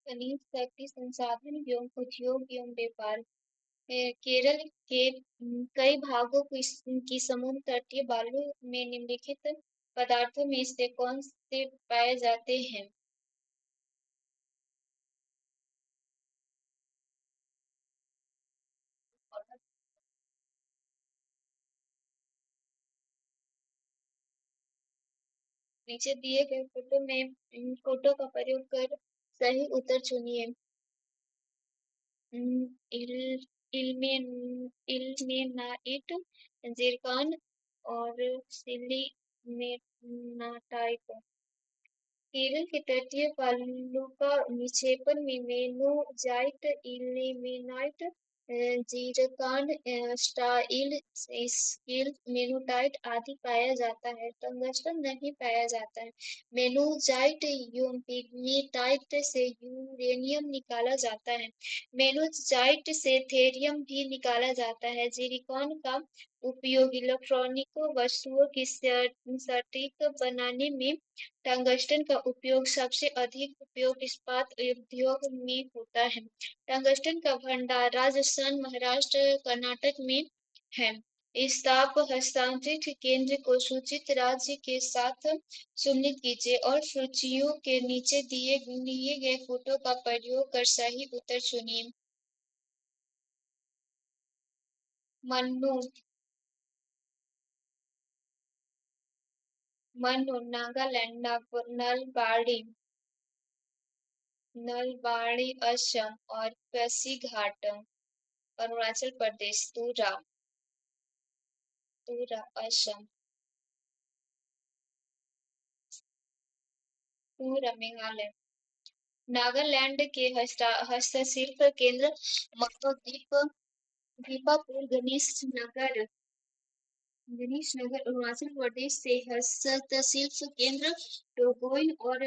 खनिज शक्ति संसाधन एवं उद्योग एवं व्यापार। केरल के कई भागों की समुद्र तटीय बालू में निम्नलिखित पदार्थों में से कौन से पाए जाते हैं? नीचे दिए गए फोटो का प्रयोग कर सही उत्तर चुनिए। इल इल्मेन इल्मेनाइट, जिरकॉन और सिलीमेनाइट। केरल के तटीय बालू का निक्षेपण में मेनोजाइट, इल्मेनाइट, जीरकॉन, स्टाइल, स्किल, मेनोटाइट आदि पाया जाता है। टंगस्टन नहीं पाया जाता है। मेनोजाइट एवं पिग्मेटाइट से यूरेनियम निकाला जाता है। मेनोजाइट से थेरियम भी निकाला जाता है। जिरकॉन का उपयोग इलेक्ट्रॉनिक वस्तुओं की सटीक बनाने में, टंगस्टन का उपयोग सबसे अधिक उपयोग इस्पात उद्योग में होता है। टंगस्टन का भंडार राजस्थान, महाराष्ट्र, कर्नाटक में है। इस ताप हस्तांतरित केंद्र को सूचित राज्य के साथ चिह्नित कीजिए और सूचियों के नीचे दिए गए फोटो का प्रयोग कर सही उत्तर चुनिए। मन्नू। मन्नू नागालैंड, नलबाड़ी नलबाड़ी असम और पासीघाट अरुणाचल प्रदेश। तुरा असम। तुरा मेघालय। नागालैंड के हस्तशिल्प केंद्र मखोद्वीप, दीपापुर, गणेश नगर अरुणाचल प्रदेश से हस्तशिल्प केंद्र टोगोई और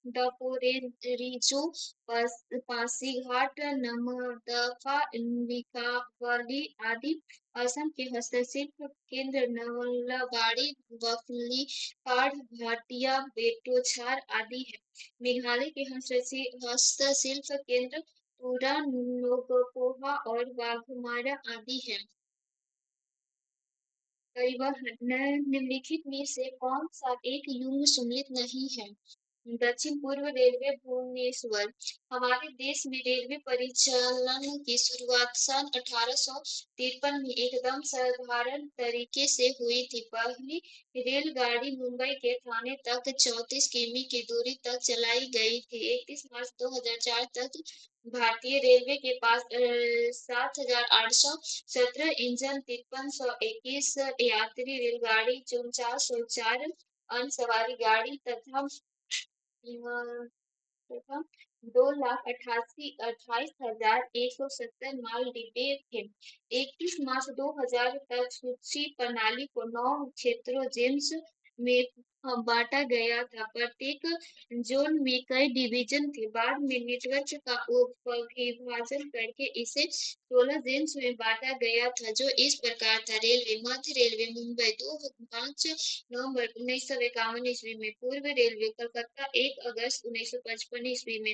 दापोरिजो, पासीघाट, नमदफा, लिकावाली आदि। असम के हस्तशिल्प केंद्र नलबाड़ी, बकलीपाड़, भाटिया, बेटोछार आदि है। मेघालय के हस्तशिल्प केंद्र तुरा, नोगपोहा और वाघमारा आदि है। परिवहन निम्नलिखित में से कौन सा एक युग्म सम्मिलित नहीं है? दक्षिण पूर्व रेलवे भुवनेश्वर। हमारे देश में रेलवे परिचालन की शुरुआत सन 1853 में एकदम साधारण तरीके से हुई थी। पहली रेलगाड़ी मुंबई के ठाणे तक 34 किमी की दूरी तक चलाई गई थी। 31 मार्च 2004 तक भारतीय रेलवे के पास 7,817 इंजन, 5321 यात्री रेलगाड़ी, 4404 अन्य सवारी गाड़ी तथा 2,88,28,170 माल डिब्बे थे। 31 मार्च 2000 तक सूची प्रणाली को 9 क्षेत्रों जेम्स में बांटा गया था। प्रत्येक जोन में कई डिवीजन थे। बाद में नेटवर्क का विभाजन करके इसे 16 जेम्स में बांटा गया था, जो इस प्रकार था। रेलवे मध्य रेलवे मुंबई 5 नवंबर 1951 ईस्वी में। पूर्व रेलवे कलकत्ता 1 अगस्त 1955 ईस्वी में।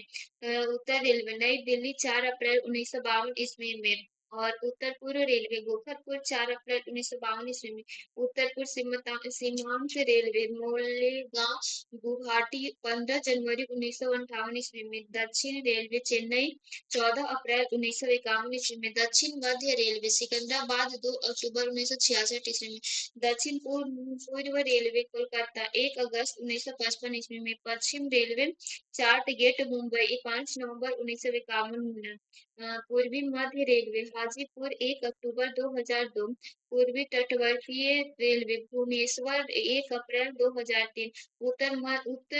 उत्तर रेलवे नई दिल्ली 4 अप्रैल 1952 ईस्वी में। और उत्तर पूर्व रेलवे गोरखपुर 4 अप्रैल 1952 ईस्वी में। उत्तर पूर्व सीमांत रेलवे मोलेगांव गुवाहाटी 15 जनवरी 1958 ईस्वी में। दक्षिण रेलवे चेन्नई 14 अप्रैल 1951 ईस्वी में। दक्षिण मध्य रेलवे सिकंदराबाद 2 अक्टूबर 1966 ईस्वी में। दक्षिण पूर्व रेलवे कोलकाता 1 अगस्त 1955 ईस्वी में। पश्चिम रेलवे चार्ट गेट मुंबई 5 नवंबर 1951 में। पूर्वी मध्य रेलवे हाजीपुर 1 अक्टूबर 2002। पूर्वी तटवर्तीय रेलवे भुवनेश्वर 1 अप्रैल 2003। उत्तर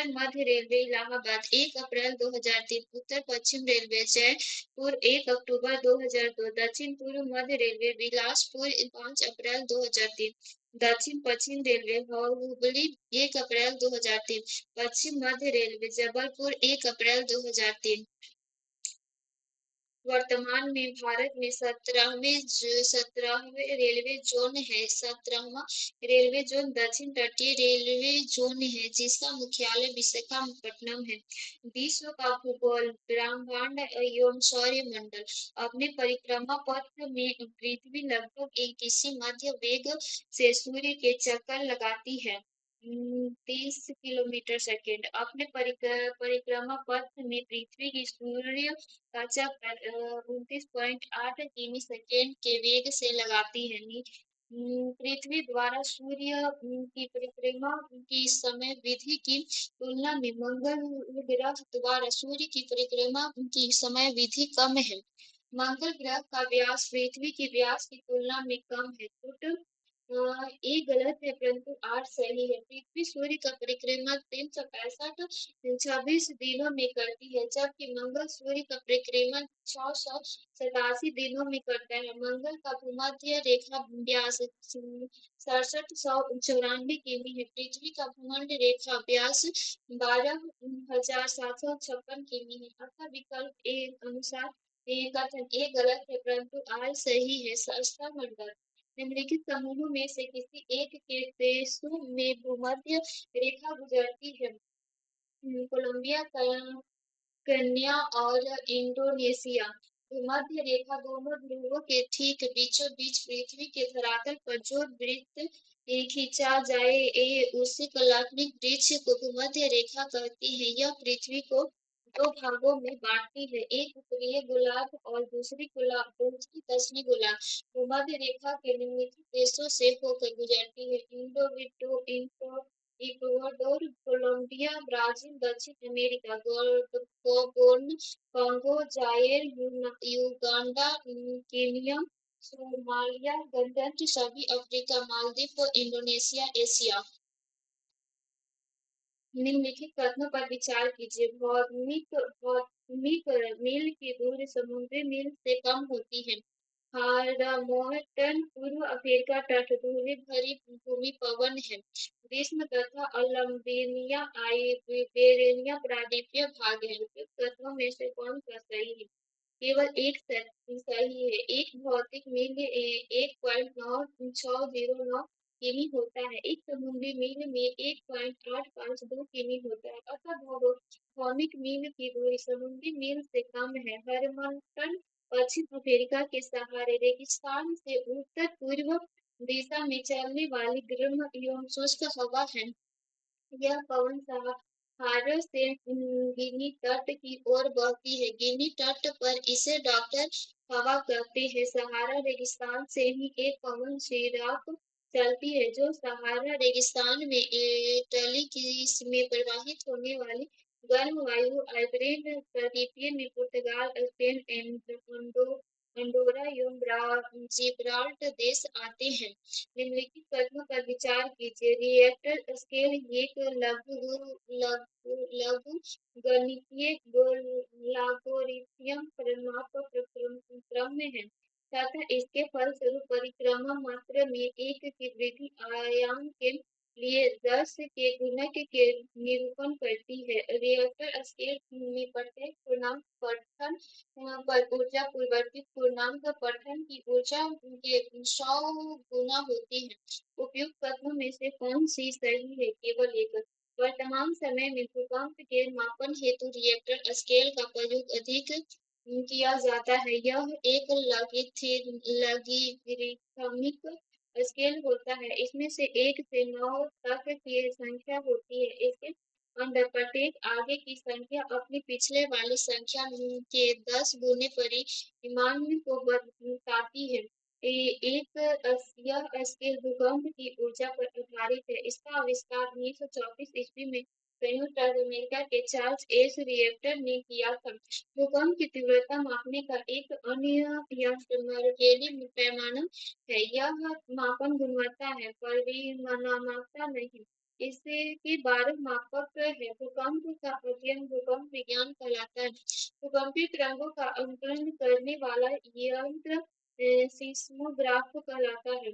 मध्य रेलवे इलाहाबाद 1 अप्रैल 2003। उत्तर पश्चिम रेलवे जयपुर 1 अक्टूबर 2002। दक्षिण पूर्व मध्य रेलवे बिलासपुर 5 अप्रैल 2003। दक्षिण पश्चिम रेलवे हुबली 1 अप्रैल 2003। पश्चिम मध्य रेलवे जबलपुर 1 अप्रैल 2003। वर्तमान में भारत में 17वें रेलवे जोन है। 17वां रेलवे जोन दक्षिण तटीय रेलवे जोन है, जिसका मुख्यालय विशाखापट्टनम है। विश्व का भूगोल, ब्रह्मांड एवं सौर मंडल। अपने परिक्रमा पथ में पृथ्वी लगभग एक इसी मध्य वेग से सूर्य के चक्कर लगाती है। 30 किलोमीटर सेकेंड। अपने परिक्रमा पथ में पृथ्वी की सूर्य का चक्कर 29.8 किमी सेकेंड के वेग से लगाती है। पृथ्वी द्वारा सूर्य की परिक्रमा की समय विधि की तुलना में मंगल ग्रह द्वारा सूर्य की परिक्रमा की समय विधि कम है। मंगल ग्रह का व्यास पृथ्वी के व्यास की तुलना में कम है। ये गलत है, परंतु आठ सही है। पृथ्वी सूर्य का परिक्रमा 365 दिनों में करती है, जबकि मंगल सूर्य का परिक्रमा 687 दिनों में करता है। मंगल का भूमध्य रेखा व्यास 6794 किमी है। पृथ्वी का भूमध्य रेखा व्यास 12,756 किमी है। अतः विकल्प ए अनुसार ये कथन ए गलत है, परंतु आर सही है। सस्ता मंडल। निम्नलिखित समूहों में से किसी एक के देशों में भूमध्य रेखा गुजरती है। कोलंबिया, केन्या और इंडोनेशिया। भूमध्य रेखा दोनों ध्रुवों के ठीक बीचों बीच पृथ्वी के धरातल पर जो वृत्त खींचा जाए उसी काल्पनिक वृक्ष को भूमध्य रेखा कहती है। यह पृथ्वी को दो भागों में बांटती है, एक उत्तरीय गोलार्ध और दूसरी दक्षिणी गोलार्ध। भूमध्य रेखा के निम्नलिखित देशों से होकर गुजरती है। इक्वाडोर, कोलंबिया, ब्राजील, दक्षिण America. Gabon, Congo, Zaire, Uganda, Kenya, Somalia, गणतंत्र सभी अफ्रीका, मालदीव और इंडोनेशिया एशिया। निम्नलिखित कथनों पर विचार कीजिए। भौगोलिक मील की दूरी समुद्री मील से कम होती है। हारमोटन पूर्व अफ्रीका तट ध्रुवी भरी भूमि पवन है। ग्रीष्म तथा अल्बेनिया आइबेरिया प्रायद्वीपीय भाग है। उपयुक्त कथनों में से कौन सा सही है? केवल एक सही है। एक भौतिक मील 1.9609 किमी होता है। एक समुद्री मील में 1.852 किमी होता है। अतः भौमिक मील की दूरी समुद्री मील से कम है। हरमनटन पश्चिम अफ्रीका के सहारे रेगिस्तान से उत्तर पूर्व दिशा में चलने वाली गर्म एवं शुष्क हवा है। यह पवन सहारा से गिनी तट की ओर बहती है। गिनी तट पर इसे डॉक्टर हवा कहते हैं। सहारा रेगिस्तान से ही एक पवन सिराप चलती है, जो सहारा रेगिस्तान में इटली में प्रवाहित होने वाली गर्म वायु आइबेरियन प्रायद्वीप में पुर्तगाल, स्पेन, अंडोरा एवं जिब्राल्टर देश आते हैं। निम्नलिखित कथनों पर विचार कीजिए। रिएक्टर स्केल एक लघु गणितीय लॉगरिथम क्रम है तथा इसके फलस्वरूप परिक्रमा मात्रा में एक की वृद्धि आयाम के लिए 10 के गुणक के निरूपण करती है। रिएक्टर स्केल में प्रत्येक पूर्णांक पठन पर ऊर्जा पूर्ववर्ती पूर्णांक पठन की ऊर्जा के 100 गुना होती है। उपयुक्त कथनों में से कौन सी सही है? केवल एक। वर्तमान समय में भूकंप के मापन हेतु रिएक्टर स्केल का प्रयोग अधिक किया जाता है। यह एक लॉगरिथमिक स्केल होता है। इसमें से 1 से 9 तक की संख्या होती है। इसके अंदर प्रत्येक आगे की संख्या अपनी पिछले वाली संख्या के 10 गुने परिमाण को बताती है। यह स्केल भूकंप की ऊर्जा पर आधारित है। इसका आविष्कार 1934 ईस्वी में संयुक्त राज्य अमेरिका के चार्ल्स एस रिएक्टर ने किया था। भूकंप की तीव्रता मापने का एक अन्य यंत्र मर्केली पैमाना है। यह मापन गुणवत्ता है, परिमाणात्मकता नहीं। इसके 12 मापक है। भूकंप का अध्ययन भूकंप विज्ञान कहलाता है। भूकंपीय तरंगों का अंकन करने वाला यंत्र सीस्मोग्राफ कहलाता है।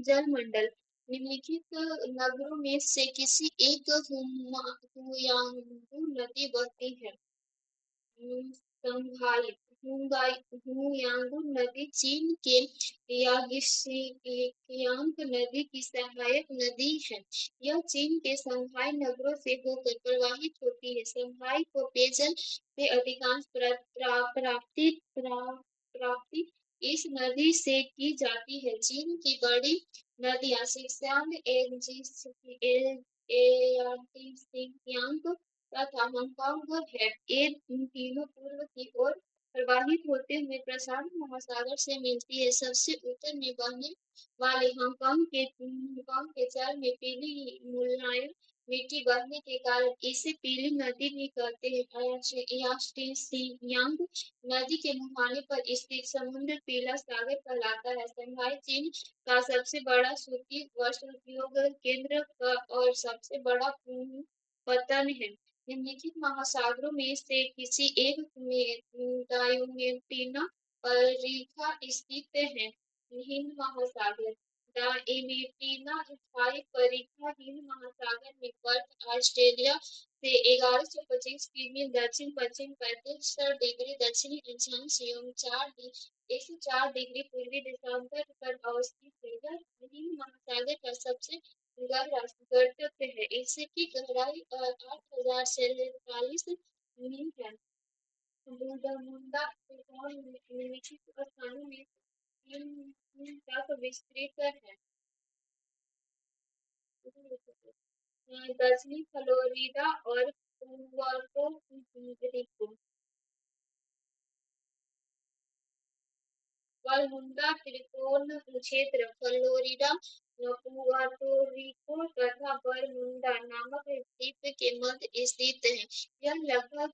जलमंडल। निम्नलिखित नगरों में से किसी एक हुयांगू नदी बहती है। संघाई हुयांगू नदी चीन के यागियांग नदी की सहायक नदी है। यह चीन के संघाई नगरों से होकर प्रवाहित होती है। संघाई को पेयजल से अधिकांश प्राप्ति इस नदी से की जाती है। चीन की बड़ी नदियां सिक्यांग, सिंकियांग तथा हांगकांग है। ये तीनों पूर्व की ओर प्रवाहित होते हुए प्रशांत महासागर से मिलती है। सबसे उत्तर में बहने वाले हांगकांग के जल में पीली मुलायम मिट्टी बहने के कारण इसे पीली नदी भी कहते हैं। यास्टिसियांग नदी के मुहाने पर स्थित समुद्र पीला सागर कहलाता है। शंघाई चीन का सबसे बड़ा सूती वस्त्र उद्योग केंद्र और सबसे बड़ा पतन है। निम्नलिखित महासागरों में से किसी एक में डायोमेटिना परिखा स्थित है। हिंद महासागर डायमेटिना स्थायी परिखा हिंद महासागर में पर्थ ऑस्ट्रेलिया से 1125 किमी दक्षिण पश्चिम 35 डिग्री दक्षिणी अक्षांश एवं 104 डिग्री पूर्वी देशांतर पर अवस्थित है। यह हिंद महासागर का सबसे गहरा गर्तव्य है। इसकी गहराई 8,047 मील है। मुंडा त्रिकोण निम्नलिखित स्थानों में तीन मील तक विस्तृत है। दक्षिणी फ्लोरिडा और पुर्टो रिको। वरमुंडा त्रिकोण क्षेत्र फ्लोरिडा, पुर्टो रिको तथा बरमुडा नामक द्वीप के मध्य स्थित है। यह लगभग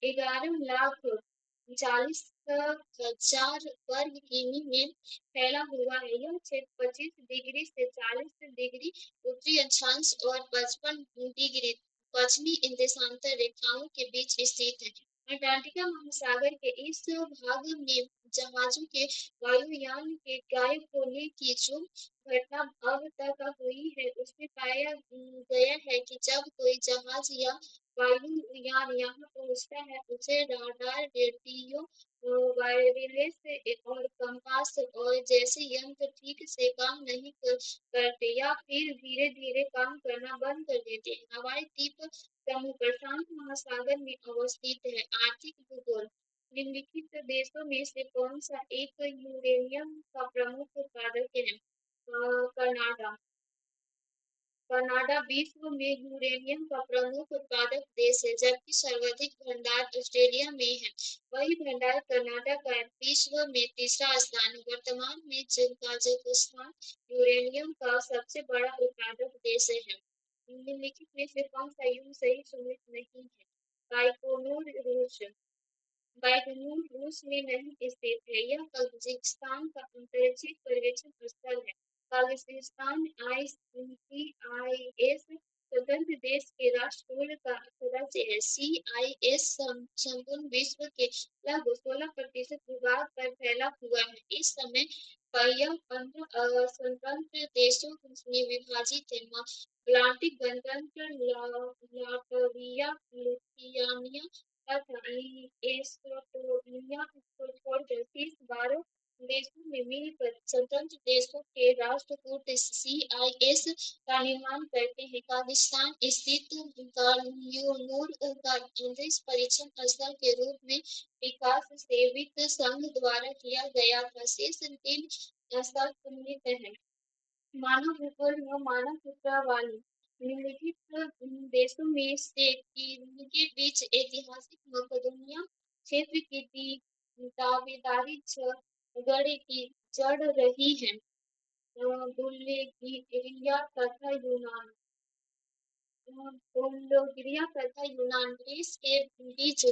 11,40,000 वर्ग किमी में फैला हुआ है। यह क्षेत्र 25 डिग्री से 40 डिग्री उत्तरी अक्षांश और 55 डिग्री पश्चिमी देशांतर रेखाओं के बीच स्थित है। अंटार्कटिका महासागर के इस भाग में जहाजों के वायुयान के गायब होने की जो घटना अब तक हुई है, उसमें पाया गया है कि जब कोई जहाज या वायुयान यहाँ पहुंचता है, उसे राडार, रेडियो, वायरलेस और कंपास और जैसे यंत्र ठीक से काम नहीं करते या फिर धीरे धीरे काम करना बंद कर देते हैं। हवाई द्वीप समूह प्रशांत महासागर में अवस्थित है। आर्थिक भूगोल निम्नलिखित देशों में से कौन सा एक यूरेनियम का प्रमुख उत्पादक है? कनाडा। कनाडा विश्व में यूरेनियम का प्रमुख उत्पादक देश है, जबकि सर्वाधिक भंडार ऑस्ट्रेलिया में है। वही भंडार कनाडा का विश्व में तीसरा स्थान है। वर्तमान में कजाकिस्तान यूरेनियम का सबसे बड़ा उत्पादक देश है। निम्नलिखित में से कौन सा युग सही सुमित नहीं है? बाइकोनूर रूस। बैगनूर रूस में नहीं स्थित है। यह कजाकिस्तान का अंतरिक्ष पर्यवेक्षण स्थल है। कजाकिस्तान ICIS स्वतंत्र देश के राष्ट्रकुल का सदस्य है। CIS संपूर्ण विश्व के लगभग 16% भूभाग पर फैला हुआ है। इस समय यह 15 स्वतंत्र देशों में विभाजित है। अटलांटिक गणतंत्र लाटविया, लिथुआनिया तथा एस्टोनिया को छोड़कर शेष 12 देशों ने मिलकर स्वतंत्र देशों के राष्ट्रकूट CIS का निर्माण करते हैं। पाकिस्तान स्थित कारयूनूर का अंतरिक्ष परीक्षण स्थल के रूप में विकास सेवित संघ द्वारा किया गया था। शेष 3 स्थल चिन्हित हैं। मानव भूगोल व मानव प्रवाली निम्नलिखित देशों में से किनके बीच ऐतिहासिक मकदूनिया क्षेत्र की दावेदारी झगड़े की जड़ रही है? बुल्गारिया तथा यूनान। बुल्गारिया तथा यूनान ग्रीस के बीच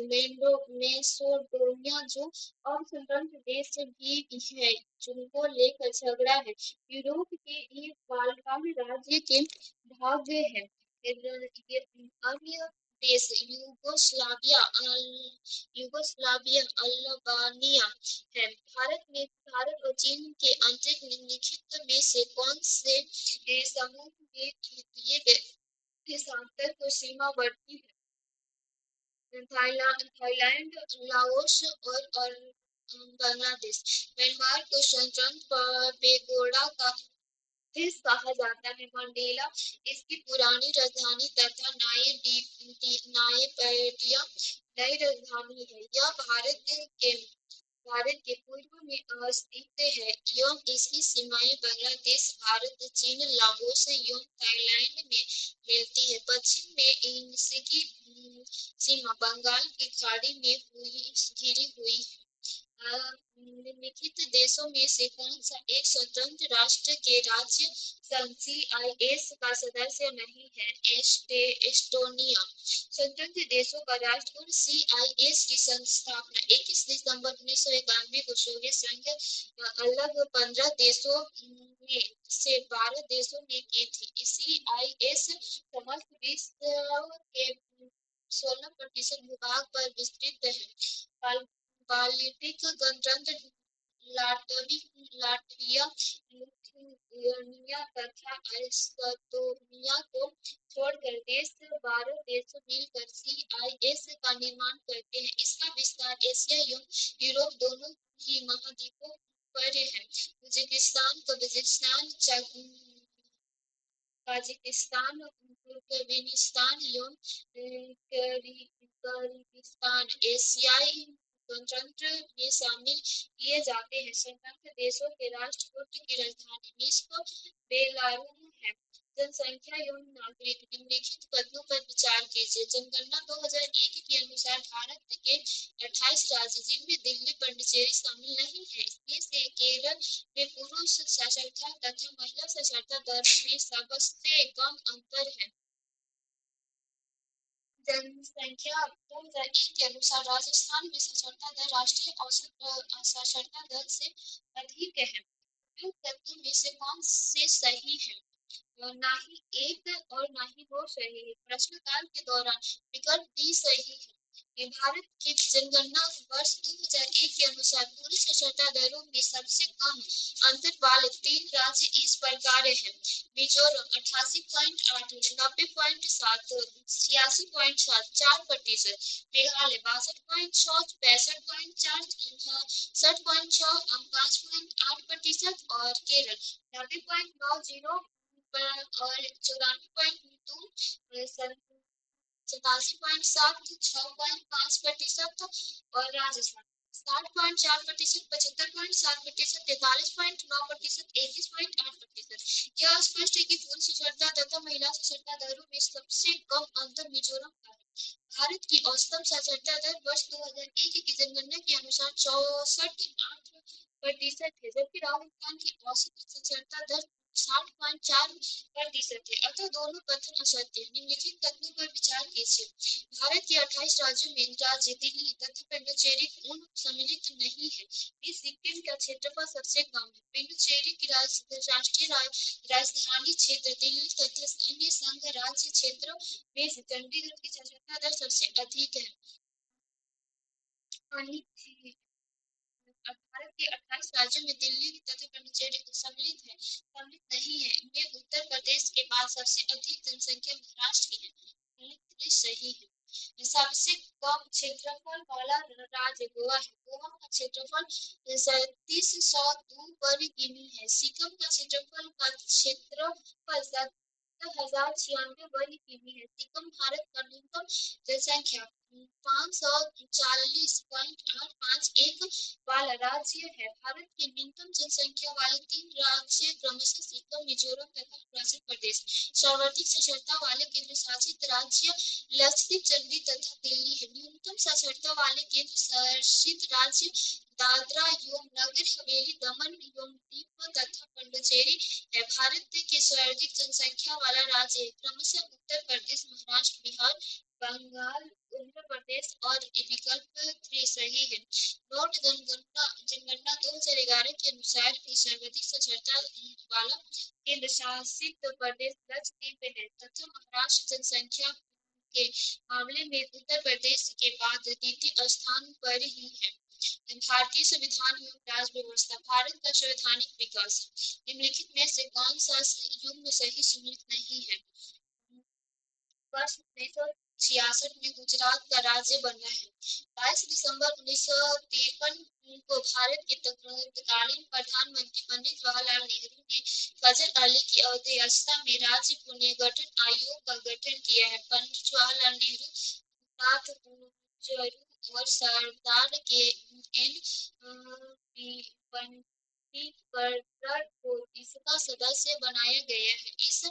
मैसेडोनिया जो अब स्वतंत्र देश भी है, जिनको लेकर झगड़ा है। यूरोप के ये बाल्कन राज्य के भाग है। अन्य देश यूगोस्लाविया अल्बानिया है। भारत और चीन के आंतरिक निम्नलिखित में से कौन से समूह में दिए गए देशांतर को सीमावर्ती है? थाईलैंड, लाओस और बांग्लादेश। म्यांमार को स्वतंत्र पेगोडा का देश कहा जाता है। मंडेला इसकी पुरानी राजधानी तथा नायपेटिया नई राजधानी है। यह भारत के पूर्व में स्थित है एवं इसकी सीमाएं बांग्लादेश, भारत, चीन, लाओस एवं थाईलैंड में मिलती है। पश्चिम में इसकी सीमा बंगाल की खाड़ी में घिरी हुई है। निम्नलिखित देशों में से कौन सा एक स्वतंत्र राष्ट्र के राज्य संघ CIS का सदस्य नहीं है? एस्टोनिया। स्वतंत्र देशों का राष्ट्रकूट CIS की संस्थापना 21 दिसंबर 1991 को सोवियत संघ अलग 15 देशों में से 12 देशों ने की थी। CIS समस्त विश्व के 16% भूभाग पर विस्तृत है। बाल्टिक गणतंत्र लाटविया, लिथुआनिया तथा एस्तोनिया को छोड़कर देश 12 देश मिलकर CIS का निर्माण करते हैं। इसका विस्तार एशिया एवं यूरोप दोनों ही महाद्वीपों पर है। उज्बेकिस्तान, कजाकिस्तान, ताजिकिस्तान, तुर्कमेनिस्तान एवं किर्गिस्तान एशियाई गणतंत्र में शामिल किए जाते हैं। स्वतंत्र देशों के राष्ट्रकूट की राजधानी मिन्स्क, बेलारूस है। जनसंख्या एवं नागरिक। निम्नलिखित कथनों पर विचार कीजिए। जनगणना 2001 के अनुसार भारत के 28 राज्य जिनमें दिल्ली पुडुचेरी शामिल नहीं है। इसमें से केरल में पुरुष साक्षरता तथा महिला साक्षरता दर में सबसे कम अंतर है। जनसंख्या 2001 के अनुसार राजस्थान में साक्षरता दर राष्ट्रीय औसत साक्षरता दर से अधिक है। उपयुक्त तथ्यों में से कौन से सही है? ना ही एक और ना ही दो सही है। प्रश्नकाल के दौरान विकल्प डी सही है। भारत की जनगणना वर्ष 2001 के अनुसार पूरी साक्षरता दरों में सबसे कम अंतर वाले 3 राज्य इस प्रकार हैं। मिजोरम 88.8, 90.7, 86.7, 4%। मेघालय 62.6, 65.4, 67.6, 5.8% और केरल 90.90 और 94.2, 87.7, 6.5% और राजस्थान 60.4%, 75.7%, 43.9%, 31.8%। यह स्पष्ट है कि पुरुष साक्षरता तथा महिला साक्षरता दरों में सबसे कम अंतर मिजोरम का है। भारत की औसतन साक्षरता दर वर्ष 2001 की जनगणना के अनुसार 64.8% है, जबकि राजस्थान की औसत साक्षरता दर 60.4% है। अतः दोनों कथन असत्य है। निम्नलिखित कथनों पर विचार कीजिए। भारत के 28 राज्यों में राज्य दिल्ली तथा पुडुचेरी सम्मिलित नहीं है। सिक्किम का क्षेत्रफल सबसे कम है। पुडुचेरी की राष्ट्रीय राजधानी क्षेत्र दिल्ली तथा अन्य संघ राज्य क्षेत्रों में से चंडीगढ़ की साक्षरता दर सबसे अधिक है। भारत के 28 राज्यों में दिल्ली तथा पुडुचेरी सम्मिलित नहीं है। इनमें उत्तर प्रदेश के बाद सबसे अधिक जनसंख्या महाराष्ट्र की है। सही है। सबसे कम क्षेत्रफल वाला राज्य गोवा है। गोवा का क्षेत्रफल 3702 वर्ग किमी है। सिक्किम का क्षेत्रफल 7096 वर्ग किमी है। सिक्किम भारत का न्यूनतम जनसंख्या 540.851 वाला राज्य है। भारत के न्यूनतम जनसंख्या वाले 3 राज्य क्रमशः सिक्किम, मिजोरम तथा अरुणाचल प्रदेश। सर्वाधिक साक्षरता वाले केंद्र शासित राज्य लक्षद्वीप तथा दिल्ली है। न्यूनतम साक्षरता वाले केंद्र शासित राज्य दादरा एवं नगर हवेली, दमन एवं दीव तथा पुडुचेरी है। भारत के सर्वाधिक जनसंख्या वाला राज्य क्रमशः उत्तर प्रदेश, महाराष्ट्र, बिहार, बंगाल, उत्तर प्रदेश और विकल्प 3 सही है। नोट जनगणना 2011 के अनुसार सर्वाधिक साक्षरता वाला केंद्र शासित प्रदेश लक्षद्वीप है तथा महाराष्ट्र जनसंख्या के मामले में उत्तर प्रदेश के बाद द्वितीय स्थान पर ही है। भारतीय संविधान एवं राज्य व्यवस्था। भारत का संवैधानिक विकास। निम्नलिखित में से कौन सा युग्म सही सम्मिलित नहीं है? वर्ष 1966 में गुजरात का राज्य बना है। 22 दिसंबर 1953 को भारत के तत्कालीन प्रधानमंत्री पंडित जवाहरलाल नेहरू ने फजल अली की अध्यक्षता में राज्य पुनर्गठन आयोग का गठन किया है। पंडित जवाहरलाल नेहरू नाथ जरू और सरदार के एन को इसका सदस्य बनाया गया है। इस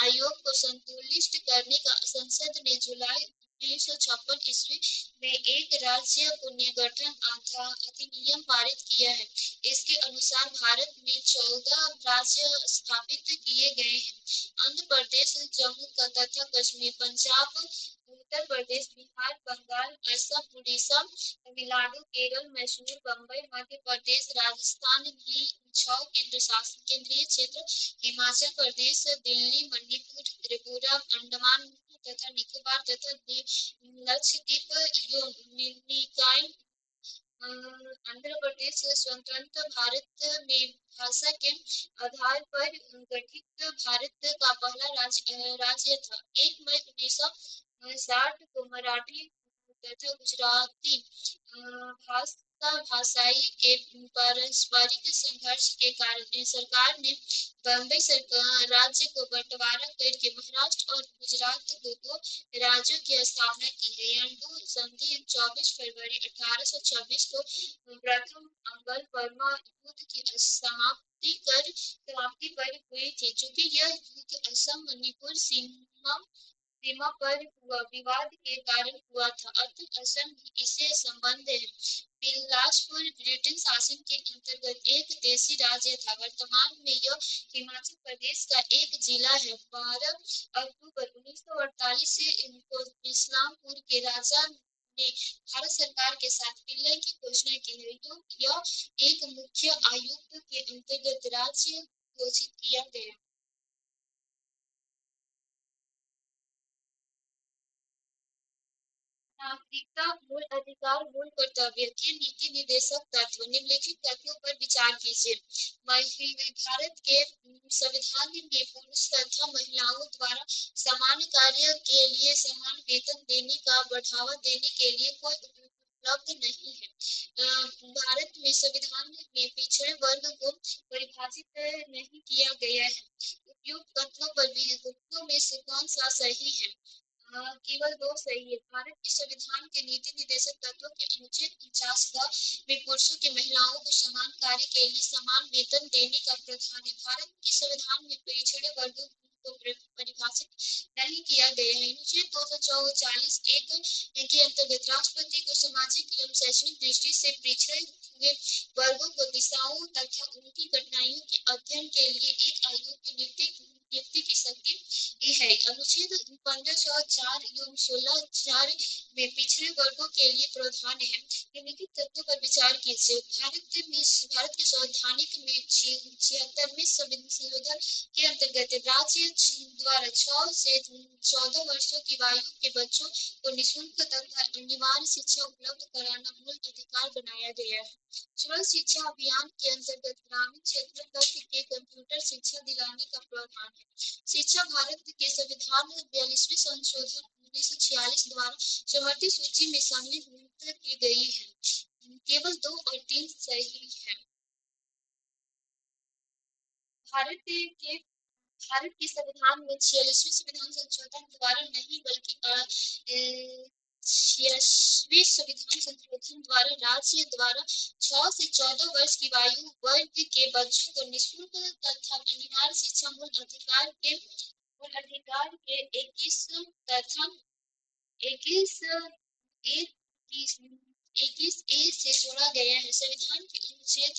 आयोग को संतुलित करने का संसद ने जुलाई 1956 ईस्वी में एक राज्य पुनर्गठन अधिनियम पारित किया है। इसके अनुसार भारत में 14 राज्य स्थापित किए गए हैं। आंध्र प्रदेश, जम्मू तथा कश्मीर, पंजाब, उत्तर प्रदेश, बिहार, बंगाल, असम, उड़ीसा, तमिलनाडु, केरल, मैसूर, बम्बई, मध्य प्रदेश, राजस्थान भी 6 केंद्रीय क्षेत्र, हिमाचल प्रदेश, दिल्ली, मणिपुर, त्रिपुरा, अंडमान तथा निकोबार तथा लक्षद्वीप निकाय आंध्र प्रदेश स्वतंत्र भारत में भाषा के आधार पर गठित भारत का पहला राज्य था। 1 मई 1960 को मराठी तथा गुजराती भाषाई के पारस्परिक संघर्ष के कारण सरकार ने बम्बई सरकार राज्य को बंटवारा करके महाराष्ट्र और गुजरात को 2 राज्यों की स्थापना की है। यांडू संधि 24 फरवरी 1826 को प्रथम अंगल बर्मा युद्ध की समाप्ति पर हुई थी। चूंकि यह युद्ध असम मणिपुर सीमा पर हुआ विवाद के कारण हुआ था, अतः असम भी इससे संबंध है। बिलासपुर ब्रिटिश शासन के अंतर्गत एक देशी राज्य था। वर्तमान में यह हिमाचल प्रदेश का एक जिला है। 12 अक्टूबर 1948 से इनको इस्लामपुर के राजा ने भारत सरकार के साथ विलय की घोषणा की है। यह एक मुख्य आयुक्त के अंतर्गत राज्य घोषित किया गया। नागरिकता, मूल अधिकार, मूल कर्तव्य के नीति निर्देशक तत्व। निम्नलिखित तत्वों पर विचार कीजिए। भारत के संविधान में पुरुष तथा महिलाओं द्वारा समान कार्य के लिए समान वेतन देने का बढ़ावा देने के लिए कोई उपलब्ध नहीं है। भारत में संविधान में पिछड़े वर्ग को परिभाषित नहीं किया गया है। उपयुक्त तत्वों पर में से कौन सा सही है? केवल 2 सही है। भारत के संविधान के नीति निर्देशक तत्वों के अनुच्छेद 50 में पुरुषों के महिलाओं को समान कार्य के लिए समान वेतन देने का प्रावधान है। भारत के संविधान में पिछड़े वर्गों को परिभाषित नहीं किया गया है। अनुच्छेद 244 एक के अंतर्गत राष्ट्रपति को सामाजिक एवं शैक्षणिक दृष्टि से पिछड़े हुए वर्गों को दिशाओं तथा उनकी कठिनाइयों के अध्ययन के लिए एक आयोग की नियुक्ति की शक्ति है। अनुच्छेद 1504 एवं 16 में पिछड़े वर्गों के लिए प्रावधान है। निम्नलिखित तथ्यों पर विचार कीजिए। भारत के संवैधानिक में 76वें संशोधन के अंतर्गत राज्य द्वारा 6 से 14 वर्षों की आयु के बच्चों को निःशुल्क तथा अनिवार्य शिक्षा उपलब्ध कराना मूल अधिकार बनाया गया है। सर्व शिक्षा अभियान के अंतर्गत ग्रामीण क्षेत्र तक के कंप्यूटर शिक्षा दिलाने का प्रावधान है। शिक्षा भारत के संविधान 42वें संशोधन 1946 द्वारा समर्थित सूची में शामिल की गई है। केवल 2 और 3 सही है। भारत के भारत के संविधान में 46वें संविधान संशोधन द्वारा नहीं बल्कि 86वें संविधान संशोधन द्वारा राज्य द्वारा 6 से 14 वर्ष की आयु वर्ग के बच्चों को निःशुल्क तथा अनिवार्य शिक्षा मूल अधिकार के 21 तथा 21 ए से जोड़ा गया है। संविधान के अनुच्छेद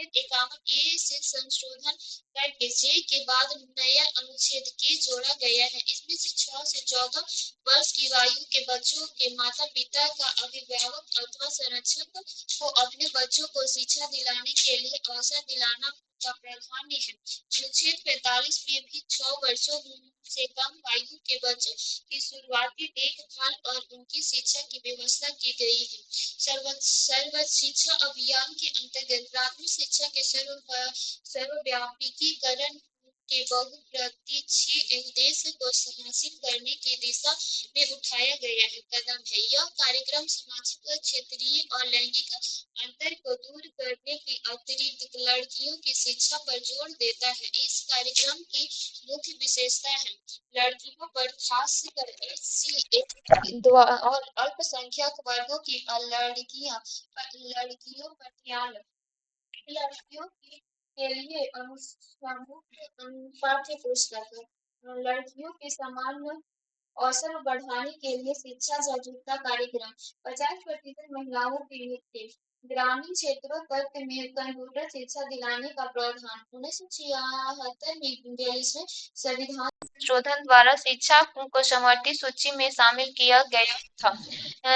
51 ए से संशोधन करके जे के बाद नया अनुच्छेद के जोड़ा गया है। इसमें से 6 से 14 वर्ष की आयु के बच्चों के माता पिता का अभिभावक अथवा संरक्षक को अपने बच्चों को शिक्षा दिलाने के लिए अवसर दिलाना का प्रावधान है। अनुच्छेद 45 में भी 6 वर्षों से कम आयु के बच्चों की शुरुआती देखभाल और उनकी शिक्षा की व्यवस्था की गई है। सर्व शिक्षा अभियान के अंतर्गत प्राथमिक शिक्षा के सर्वव्यापीकरण के बहुप्रतीक्षित उद्देश्य को हासिल करने की दिशा में उठाया गया है कदम है। यह कार्यक्रम सामाजिक, क्षेत्रीय और लैंगिक अंतर को दूर करने के अतिरिक्त लड़कियों की शिक्षा पर जोर देता है। इस कार्यक्रम की मुख्य विशेषता है लड़कियों पर खास कर SC और अल्पसंख्यक वर्गों की लड़कियों पर ध्यान लड़कियों के लिए पाठ्य पुस्तक लड़कियों के समान अवसर बढ़ाने के लिए शिक्षा जागरूकता कार्यक्रम 50% महिलाओं की नियुक्ति ग्रामीण क्षेत्रों तक में कंप्यूटर शिक्षा दिलाने का प्रावधान 1976 में 42वें संविधान संशोधन द्वारा शिक्षा को समवर्ती सूची में शामिल किया गया था।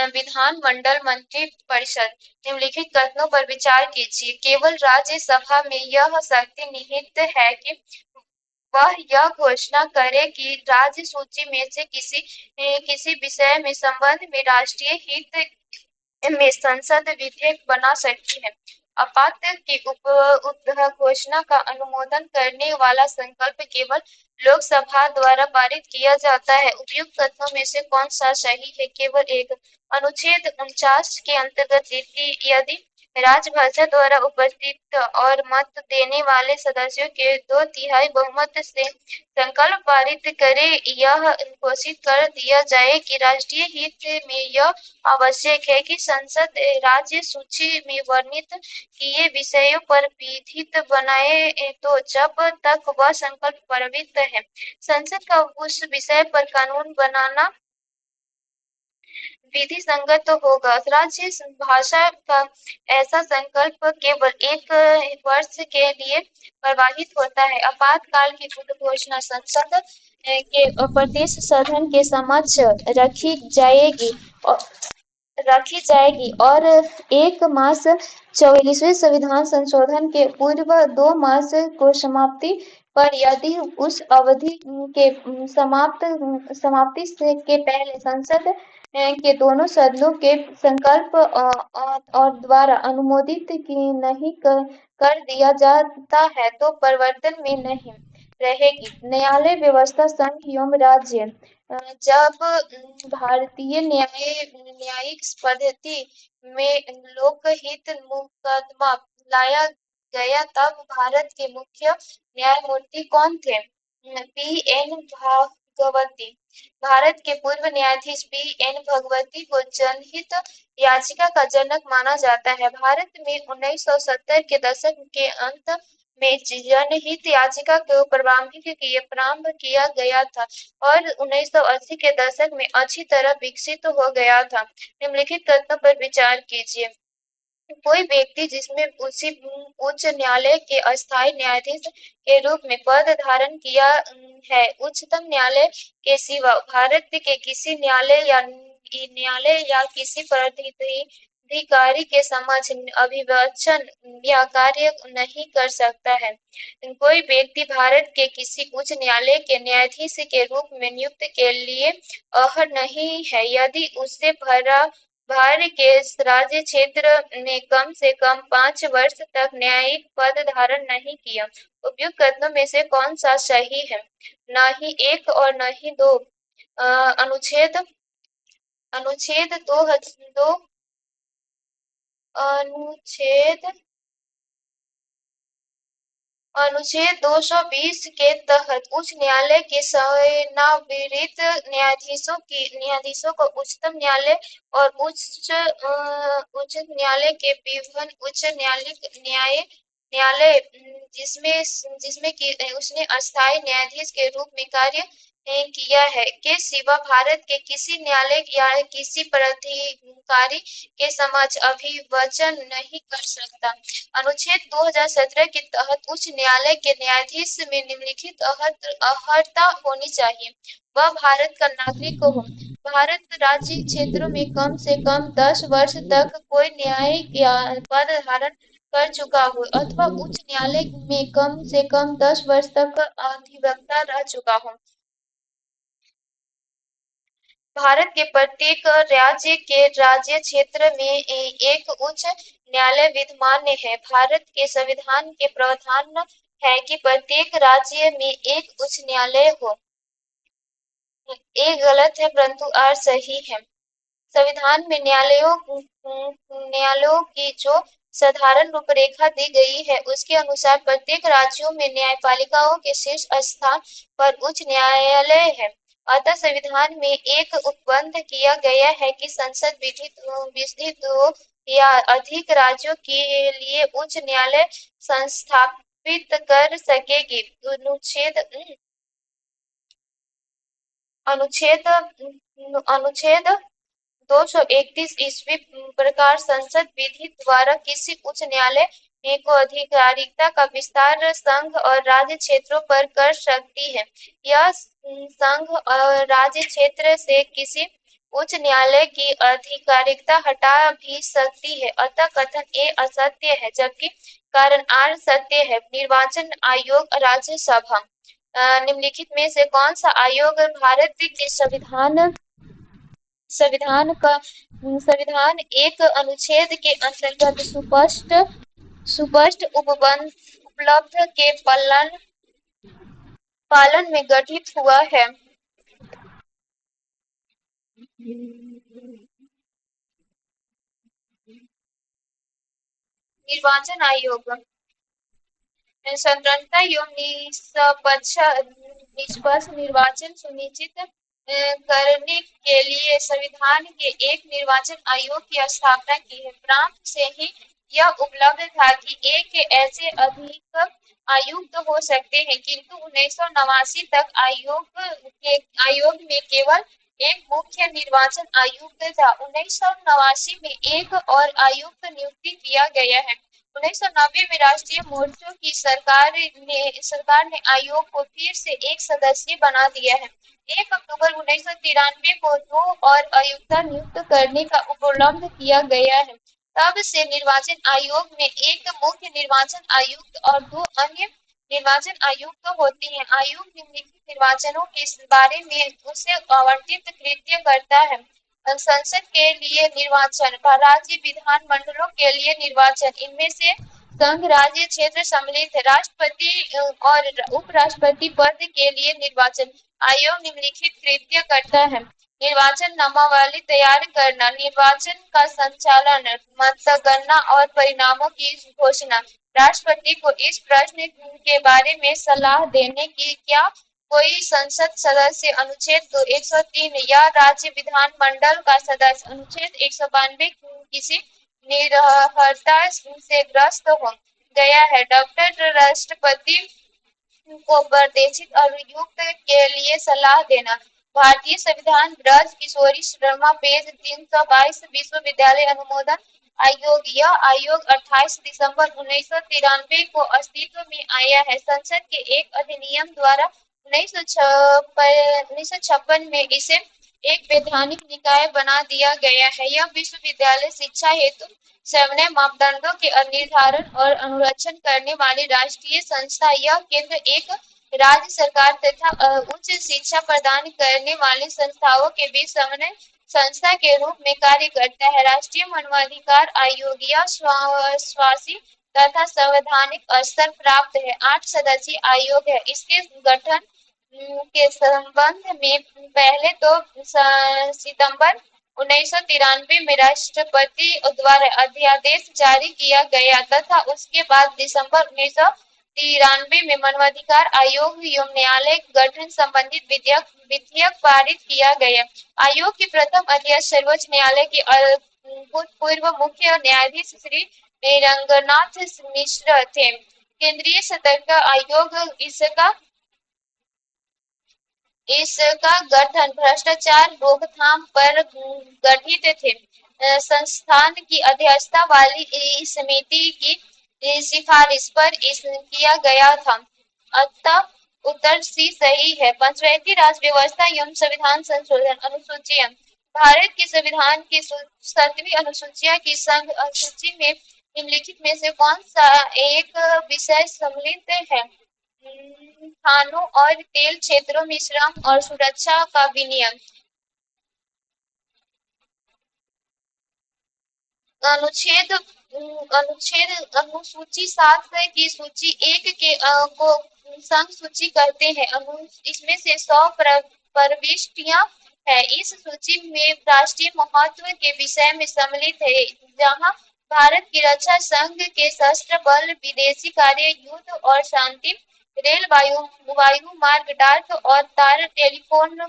विधानमंडल मंत्री परिषद निम्नलिखित कथनों पर विचार कीजिए। केवल राज्यसभा में यह शक्ति निहित है कि वह यह घोषणा करे कि राज्य सूची में से किसी विषय में संबंध में राष्ट्रीय हित में संसद विधेयक बना सकती है। आपात की घोषणा का अनुमोदन करने वाला संकल्प केवल लोकसभा द्वारा पारित किया जाता है। उपयुक्त तत्वों में से कौन सा सही है? केवल एक। अनुच्छेद 49 के अंतर्गत यदि राज्यसभा द्वारा उपस्थित और मत देने वाले सदस्यों के 2/3 बहुमत से संकल्प पारित करे यह घोषित कर दिया जाए कि राष्ट्रीय हित में यह आवश्यक है कि संसद राज्य सूची में वर्णित किए विषयों पर विधित बनाए तो जब तक वह संकल्प प्रवृत्त है संसद का उस विषय पर कानून बनाना विधि संगत होगा। राज्य भाषा का ऐसा संकल्प केवल 1 वर्ष के लिए प्रवाहित होता है। आपातकाल की उद्घोषणा संसद के प्रत्येक सदन के समक्ष रखी जाएगी और 1 मास 44वें संविधान संशोधन के पूर्व 2 मास को समाप्ति पर यदि उस अवधि के समाप्ति से के पहले संसद के दोनों सदनों के संकल्प और द्वारा अनुमोदित नहीं कर दिया जाता है तो परिवर्तन में नहीं रहेगी। न्यायालय व्यवस्था संघ एवं राज्य जब भारतीय न्यायिक पद्धति में लोकहित मुकदमा लाया गया तब भारत के मुख्य न्यायमूर्ति कौन थे? P.N. भागवती। भारत के पूर्व न्यायाधीश P.N. भागवती को जनहित याचिका का जनक माना जाता है। भारत में 1970 के दशक के अंत में जनहित याचिका को प्रारंभ किया गया था और 1980 के दशक में अच्छी तरह विकसित हो गया था। निम्नलिखित तथ्यों पर विचार कीजिए। कोई व्यक्ति जिसमें उच्च न्यायालय के अस्थायी न्यायाधीश के रूप में पद धारण किया है उच्चतम न्यायालय के सिवा भारत के किसी न्यायालय या किसी प्राधिकारी के समक्ष अभिभाषण या कार्य नहीं कर सकता है। कोई व्यक्ति भारत के किसी उच्च न्यायालय के न्यायाधीश के रूप में नियुक्त के लिए अर्ह नहीं है यदि उससे भारत के राज्य क्षेत्र में कम से कम 5 वर्ष तक न्यायिक पद धारण नहीं किया। उपयुक्त कथनों में से कौन सा सही है? न ही 1 और न ही 2। अनुच्छेद 220 के तहत उच्च न्यायालय के सेवानिवृत्त न्यायाधीशों को उच्चतम न्यायालय और उच्च न्यायालय के विभिन्न उच्च न्यायालय जिसमें कि उसने अस्थायी न्यायाधीश के रूप में कार्य किया है के सिवा भारत के किसी न्यायालय या किसी प्राधिकारी के समक्ष अभिभाषण नहीं कर सकता। अनुच्छेद 2017 के तहत उच्च न्यायालय के न्यायाधीश में निम्नलिखित अर्हता होनी चाहिए। वह भारत का नागरिक हो। भारत राज्य क्षेत्रों में कम से कम 10 वर्ष तक कोई न्यायिक पद धारण कर चुका हो अथवा उच्च न्यायालय में कम से कम 10 वर्ष तक अधिवक्ता रह चुका हो। भारत के प्रत्येक राज्य के राज्य क्षेत्र में एक उच्च न्यायालय विद्यमान है। भारत के संविधान के प्रावधान है कि प्रत्येक राज्य में एक उच्च न्यायालय हो। ए गलत है परंतु आर सही है। संविधान में न्यायालयों की जो साधारण रूपरेखा दी गई है उसके अनुसार प्रत्येक राज्यों में न्यायपालिकाओं के शीर्ष स्थान पर उच्च न्यायालय है। अतः संविधान में एक उपबंध किया गया है कि संसद विधि दो या अधिक राज्यों के लिए उच्च न्यायालय संस्थापित कर सकेगी। अनुच्छेद अनुच्छेद 231 ईस्वी प्रकार संसद विधि द्वारा किसी उच्च न्यायालय को अधिकारिता का विस्तार संघ और राज्य क्षेत्रों पर कर सकती है। यह संघ और राज्य क्षेत्र से किसी उच्च न्यायालय की अधिकारिता हटा भी सकती है। अतः कथन ए असत्य है जबकि कारण आर सत्य है। निर्वाचन आयोग राज्यसभा निम्नलिखित में से कौन सा आयोग भारत के संविधान एक अनुच्छेद के अंतर्गत सुस्पष्ट उपलब्ध के पालन में गठित हुआ है। निर्वाचन आयोग स्वतंत्रता एवं निष्पक्ष निर्वाचन सुनिश्चित करने के लिए संविधान के एक निर्वाचन आयोग की स्थापना की है। प्रारंभ से ही यह उपलब्ध था कि एक ऐसे अधिक आयुक्त हो सकते हैं, किंतु 1989 तक आयोग में केवल एक मुख्य निर्वाचन आयुक्त था। 1989 में एक और आयुक्त नियुक्त किया गया है। 1990 में राष्ट्रीय मोर्चों की सरकार ने आयोग को फिर से एक सदस्यीय बना दिया है। 1 अक्टूबर 1993 को 2 और आयुक्त नियुक्त करने का उपलब्ध किया गया है। तब से निर्वाचन आयोग में एक मुख्य निर्वाचन आयुक्त और 2 अन्य निर्वाचन आयुक्त होते हैं। आयोग निम्नलिखित निर्वाचनों के बारे में उसे आवंटित कृत्य करता है। संसद के लिए निर्वाचन, राज्य विधानमंडलों के लिए निर्वाचन, इनमें से संघ राज्य क्षेत्र सम्मिलित है। राष्ट्रपति और उपराष्ट्रपति पद के लिए निर्वाचन आयोग निम्नलिखित कृत्य करता है। निर्वाचन नामावली तैयार करना, निर्वाचन का संचालन, मतगणना और परिणामों की घोषणा। राष्ट्रपति को इस प्रश्न के बारे में सलाह देने की क्या कोई संसद सदस्य अनुच्छेद 103 या राज्य विधानमंडल का सदस्य अनुच्छेद 192 किसी निरर्हता से ग्रस्त हो गया है। डॉक्टर राष्ट्रपति को निर्देशित अभियुक्त के लिए सलाह देना। भारतीय संविधान ब्रज किशोरी शर्मा पेज 322 विश्वविद्यालय अनुमोदन आयोग। यह आयोग 28 दिसंबर 1993 को अस्तित्व में आया है। संसद के एक अधिनियम द्वारा 1956 में इसे एक वैधानिक निकाय बना दिया गया है। यह विश्वविद्यालय शिक्षा हेतु सर्वोच्च मापदंडों के निर्धारण और अनुरक्षण करने वाली राष्ट्रीय संस्था। यह केंद्र एक राज्य सरकार तथा उच्च शिक्षा प्रदान करने वाली संस्थाओं के बीच समन्वय संस्था के रूप में कार्य करता है। राष्ट्रीय मानवाधिकार आयोग यह स्वासी तथा संवैधानिक स्तर प्राप्त है। 8 सदस्यीय आयोग है। इसके गठन के संबंध में पहले तो सितंबर 1993 में राष्ट्रपति द्वारा अध्यादेश जारी किया गया तथा उसके बाद दिसंबर 1993 में मानवाधिकार आयोग एवं न्यायालय गठन संबंधित विधेयक पारित किया गया। आयोग के प्रथम अध्यक्ष सर्वोच्च न्यायालय के भूतपूर्व मुख्य न्यायाधीश श्री निरंजनाथ मिश्र थे। केंद्रीय सतर्कता आयोग इसका गठन भ्रष्टाचार रोकथाम पर गठित थे। संस्थान की अध्यक्षता वाली इस समिति की सिफारिश पर किया गया था। अतः उत्तर सी सही है। पंचायती राज व्यवस्था एवं संविधान संशोधन अनुसूचियां। भारत के संविधान की 7वीं अनुसूचिया की संघ सूची में निम्नलिखित में से कौन सा एक विषय सम्मिलित है? खानों और तेल क्षेत्रों में श्रम और सुरक्षा का विनियम। अनुसूची 7 की सूची 1 के को संघ सूची कहते हैं। इसमें से 100 प्रविष्टियां है। इस सूची में राष्ट्रीय महत्व के विषय में सम्मिलित है, जहां भारत की रक्षा, संघ के सशस्त्र बल, विदेशी कार्य, युद्ध और शांति, रेल, वायु मार्ग, डाक और तार टेलीफोन,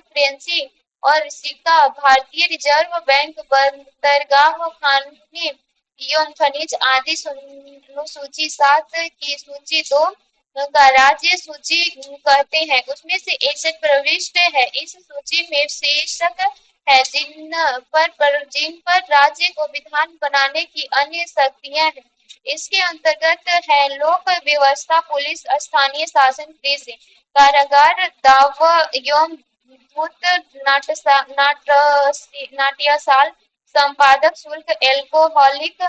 और सिक्का, भारतीय रिजर्व बैंक, बंदरगाह, खाने एवं खनिज आदि। अनुसूची 7 की सूची 2 का राज्य सूची कहते हैं। उसमें से 61 प्रविष्ट है। इस सूची में शीर्षक है जिन पर राज्य को विधान बनाने की अन्य शक्तियां हैं। इसके अंतर्गत है लोक व्यवस्था, पुलिस, स्थानीय शासन, कृषि, कारागार, दावा एवं भूत, नाट्यशाल, संपादक शुल्क, एल्कोहलिक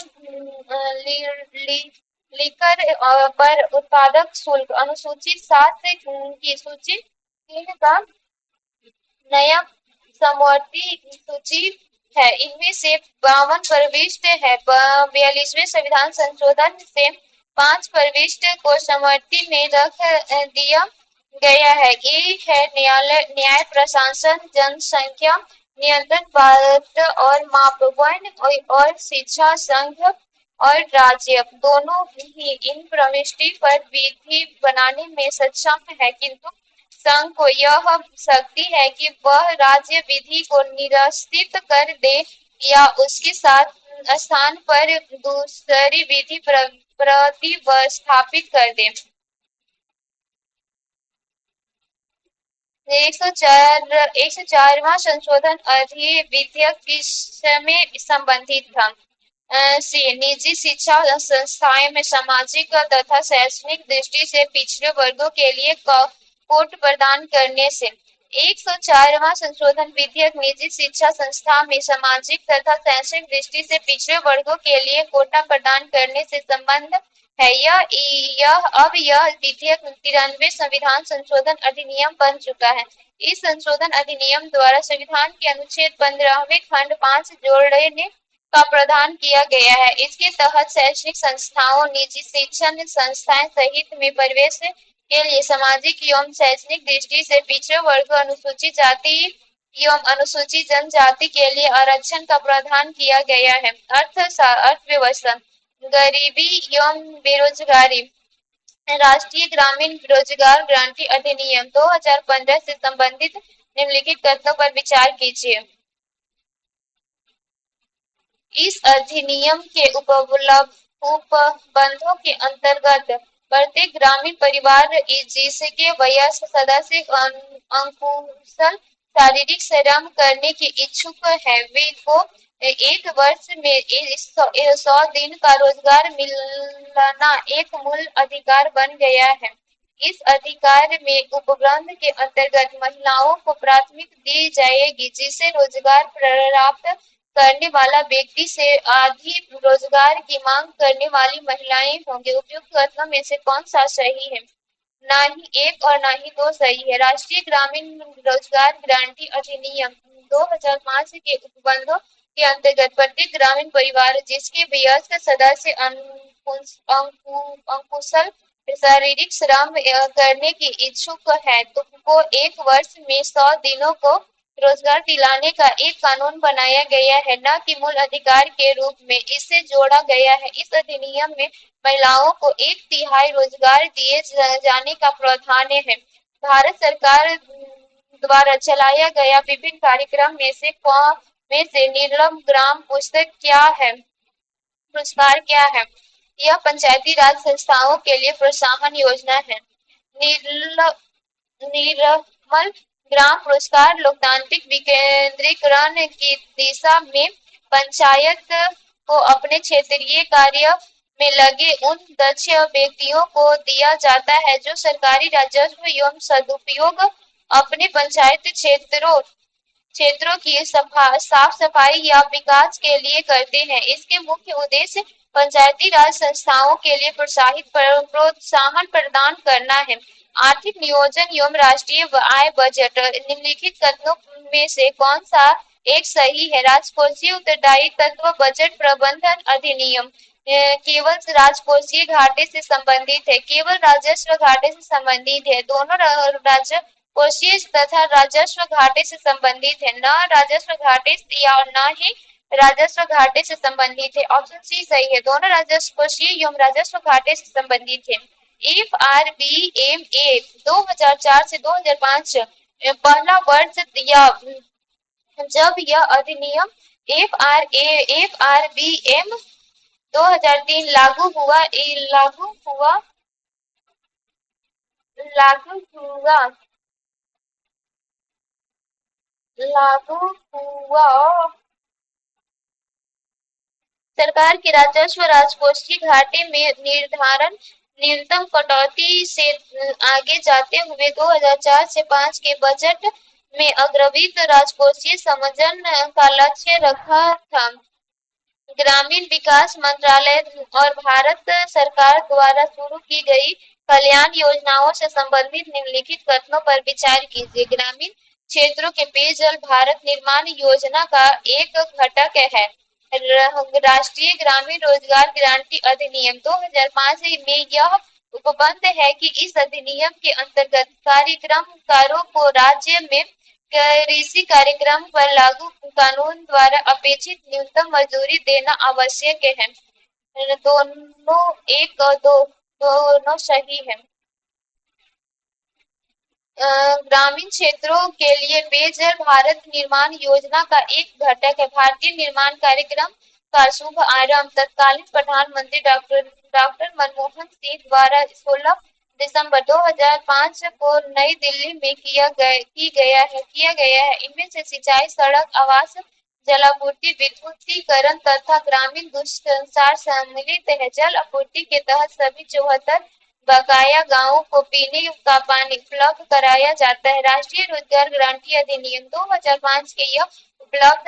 लिकर पर उत्पादक शुल्क। अनुसूची 7 की सूची 3 का नया समवर्ती सूची है। इनमें से 52 प्रविष्ट है। 42वें संविधान संशोधन से 5 प्रविष्ट को समवर्ती में रख दिया गया है। ये है न्याय प्रशासन, जनसंख्या नियंत्रण, भारत और माप, वन और शिक्षा, संघ और राज्य दोनों ही इन प्रविष्टि पर विधि बनाने में सक्षम है, किंतु संघ को यह शक्ति है कि वह राज्य विधि को निरस्तित कर दे या उसके स्थान पर दूसरी विधि प्रतिस्थापित कर दे। 104वां संशोधन अधिविधेयक किसमें संबंधित था? से निजी शिक्षा संस्थाएं में सामाजिक तथा शैक्षणिक दृष्टि से पिछड़े वर्गों के लिए कोट प्रदान करने से। 104वां संशोधन विधेयक निजी शिक्षा संस्था में सामाजिक तथा शैक्षणिक दृष्टि से पिछड़े वर्गों के लिए कोटा प्रदान करने से संबंध है। यह विधेयक 93 संविधान संशोधन अधिनियम बन चुका है। इस संशोधन अधिनियम द्वारा संविधान के अनुच्छेद 15वें खंड 5 जोड़ने का प्रावधान किया गया है। इसके तहत शैक्षणिक संस्थाओं, निजी शिक्षण संस्थाएं सहित में प्रवेश के लिए सामाजिक एवं शैक्षणिक दृष्टि से पिछड़े वर्ग, अनुसूचित जाति एवं अनुसूचित जनजाति के लिए आरक्षण का प्रावधान किया गया है। अर्थव्यवस्था, गरीबी एवं बेरोजगारी, राष्ट्रीय ग्रामीण रोजगार गारंटी अधिनियम 2015 से संबंधित निम्नलिखित कथनों पर विचार कीजिए। इस अधिनियम के उपबंधों के अंतर्गत प्रत्येक ग्रामीण परिवार जिसके वयस्क सदस्य अनुकुशल शारीरिक श्रम करने के इच्छुक है, वे को 1 वर्ष में 100 दिन का रोजगार मिलना एक मूल अधिकार बन गया है। इस अधिकार में उपबंध के अंतर्गत महिलाओं को प्राथमिकता दी जाएगी, जिसे रोजगार प्राप्त करने वाला व्यक्ति से अधिक रोजगार की मांग करने वाली महिलाएं होंगी। उपयुक्त कथनों में से कौन सा सही है? ना ही 1 और ना ही 2 सही है। राष्ट्रीय ग्रामीण रोजगार गारंटी अधिनियम 2005 के उपबंधों के अंतर्गत प्रत्येक ग्रामीण परिवार जिसके वयस्क सदस्य अनुकुशल शारीरिक श्रम करने की इच्छुक है, तो को 1 वर्ष में 100 दिनों को रोजगार दिलाने का एक कानून बनाया गया है, न कि मूल अधिकार के रूप में इसे जोड़ा गया है। इस अधिनियम में महिलाओं को 1/3 रोजगार दिए जाने का प्रावधान है। भारत सरकार द्वारा चलाया गया विभिन्न कार्यक्रम में से निर्मल ग्राम पुरस्कार क्या है? यह पंचायती राज संस्थाओं के लिए प्रोत्साहन योजना है। निर्मल ग्राम पुरस्कार लोकतांत्रिक विकेंद्रीकरण की दिशा में पंचायत को अपने क्षेत्रीय कार्य में लगे उन दक्ष व्यक्तियों को दिया जाता है जो सरकारी राजस्व एवं सदुपयोग अपने पंचायत क्षेत्रों की साफ सफाई या विकास के लिए करते हैं। इसके मुख्य उद्देश्य पंचायती राज संस्थाओं के लिए प्रोत्साहन प्रदान करना है। आर्थिक नियोजन एवं राष्ट्रीय आय बजट। निम्नलिखित कथनों में से कौन सा एक सही है। राजकोषीय उत्तरदायित्व बजट प्रबंधन अधिनियम केवल राजकोषीय घाटे से संबंधित है, केवल राजस्व घाटे से संबंधित है। दोनों राजकोषीय तथा राजस्व घाटे से संबंधित है, न राजस्व घाटे से या न ही राजस्व घाटे से संबंधित है। ऑप्शन सी सही है, दोनों राजकोषीय एवं राजस्व घाटे से संबंधित है। F R B M A 2004 से 2005 पहला वर्ष या जब यह अधिनियम एफ आर बी एम 2003 लागू हुआ लागू हुआ सरकार के राजस्व राजकोषीय घाटे में निर्धारण न्यूनतम कटौती से आगे जाते हुए 2004 से 5 के बजट में अग्रवित राजकोषीय समजन का लक्ष्य रखा था। ग्रामीण विकास मंत्रालय और भारत सरकार द्वारा शुरू की गई कल्याण योजनाओं से संबंधित निम्नलिखित कथनों पर विचार कीजिए। ग्रामीण क्षेत्रों के पेयजल भारत निर्माण योजना का एक घटक है। राष्ट्रीय ग्रामीण रोजगार गारंटी अधिनियम 2005 में यह उपबंध है कि इस अधिनियम के अंतर्गत कार्यक्रमकारों को राज्य में कृषि कार्यक्रम पर लागू कानून द्वारा अपेक्षित न्यूनतम मजदूरी देना आवश्यक है। दोनों एक और दो दोनों सही है। ग्रामीण क्षेत्रों के लिए पेयजल भारत निर्माण योजना का एक घटक है। भारतीय निर्माण कार्यक्रम का शुभ आरंभ तत्कालीन प्रधानमंत्री डॉक्टर मनमोहन सिंह द्वारा 16 दिसंबर 2005 को नई दिल्ली में किया गया है। इनमें से सिंचाई, सड़क, आवास, जलापूर्ति, विद्युतीकरण तथा ग्रामीण दूरसंचार सम्मिलित है। जल आपूर्ति के तहत सभी 74 बकाया गांवों को पीने का पानी उपलब्ध कराया जाता है। राष्ट्रीय रोजगार गारंटी अधिनियम 2005 के यह उपलब्ध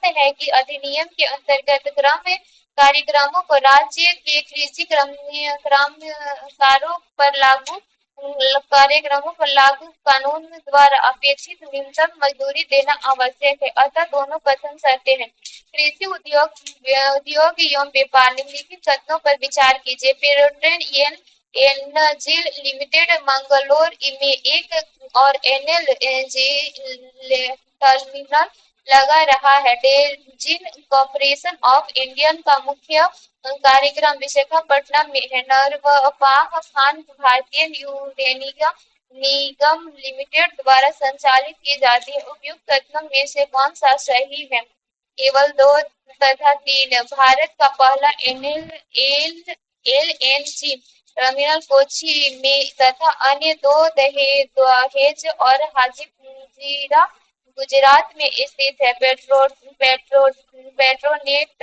है कि अधिनियम के अंतर्गत ग्राम्य कार्यक्रमों को राज्य के कृषि कार्यक्रमों पर लागू कानून द्वारा अपेक्षित न्यूनतम मजदूरी देना आवश्यक है। अतः दोनों कथन सत्य हैं। कृषि उद्योग एवं व्यापार निम्नलिखित कथनों पर विचार कीजिए। पेट्रोनेट एनर्जी लिमिटेड मंगलोर में एक और एलएनजी टर्मिनल लगा रहा है। डेजिन कॉर्पोरेशन ऑफ इंडिया का मुख्य कार्यक्रम विशाखापट्टनम में है। नरवाह खान भारतीय यूरेनियम निगम लिमिटेड द्वारा संचालित की जाती है। उपयुक्त कथनों में से कौन सा सही है? केवल 2 तथा 3। भारत का पहला एलएनजी टर्मिनल कोच्चि में तथा अन्य 2 दहेज और हाजीपुरा गुजरात में स्थित है। पेट्रोनेट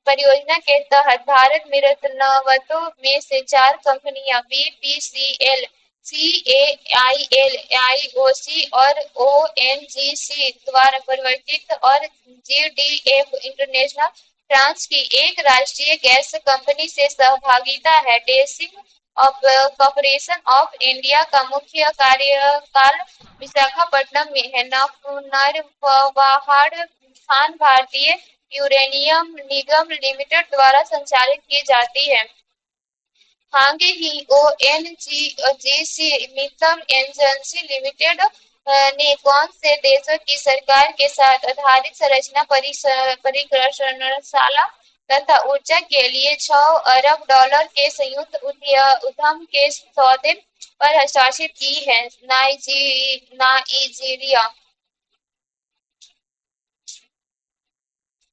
परियोजना के तहत भारत में रत्नवतों में से 4 कंपनियां बीपीसीएल, सीएआईएल, आईओसी और ओएनजीसी द्वारा परिवर्तित और जीडीएफ इंटरनेशनल फ्रांस की एक राष्ट्रीय गैस कंपनी से सहभागिता है। डेजिन कॉर्पोरेशन ऑफ इंडिया का मुख्य कार्यकाल विशाखापट्टनम में है। नरवाह खान भारतीय यूरेनियम निगम लिमिटेड द्वारा संचालित की जाती है। हांगे ही ओएनजीसी मित्तल एजेंसी लिमिटेड ने कौन से देशों की सरकार के साथ आधारित संरचना परियोजनाशाला तथा ऊर्जा के लिए $6 अरब के संयुक्त उद्यम के सौदे पर हस्ताक्षर की है? नाइजीरिया।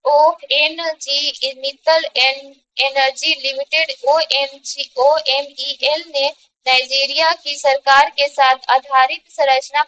ओएनजी मित्तल एनर्जी लिमिटेड ओएमईएल ने नाइजीरिया की सरकार के साथ आधारित संरचना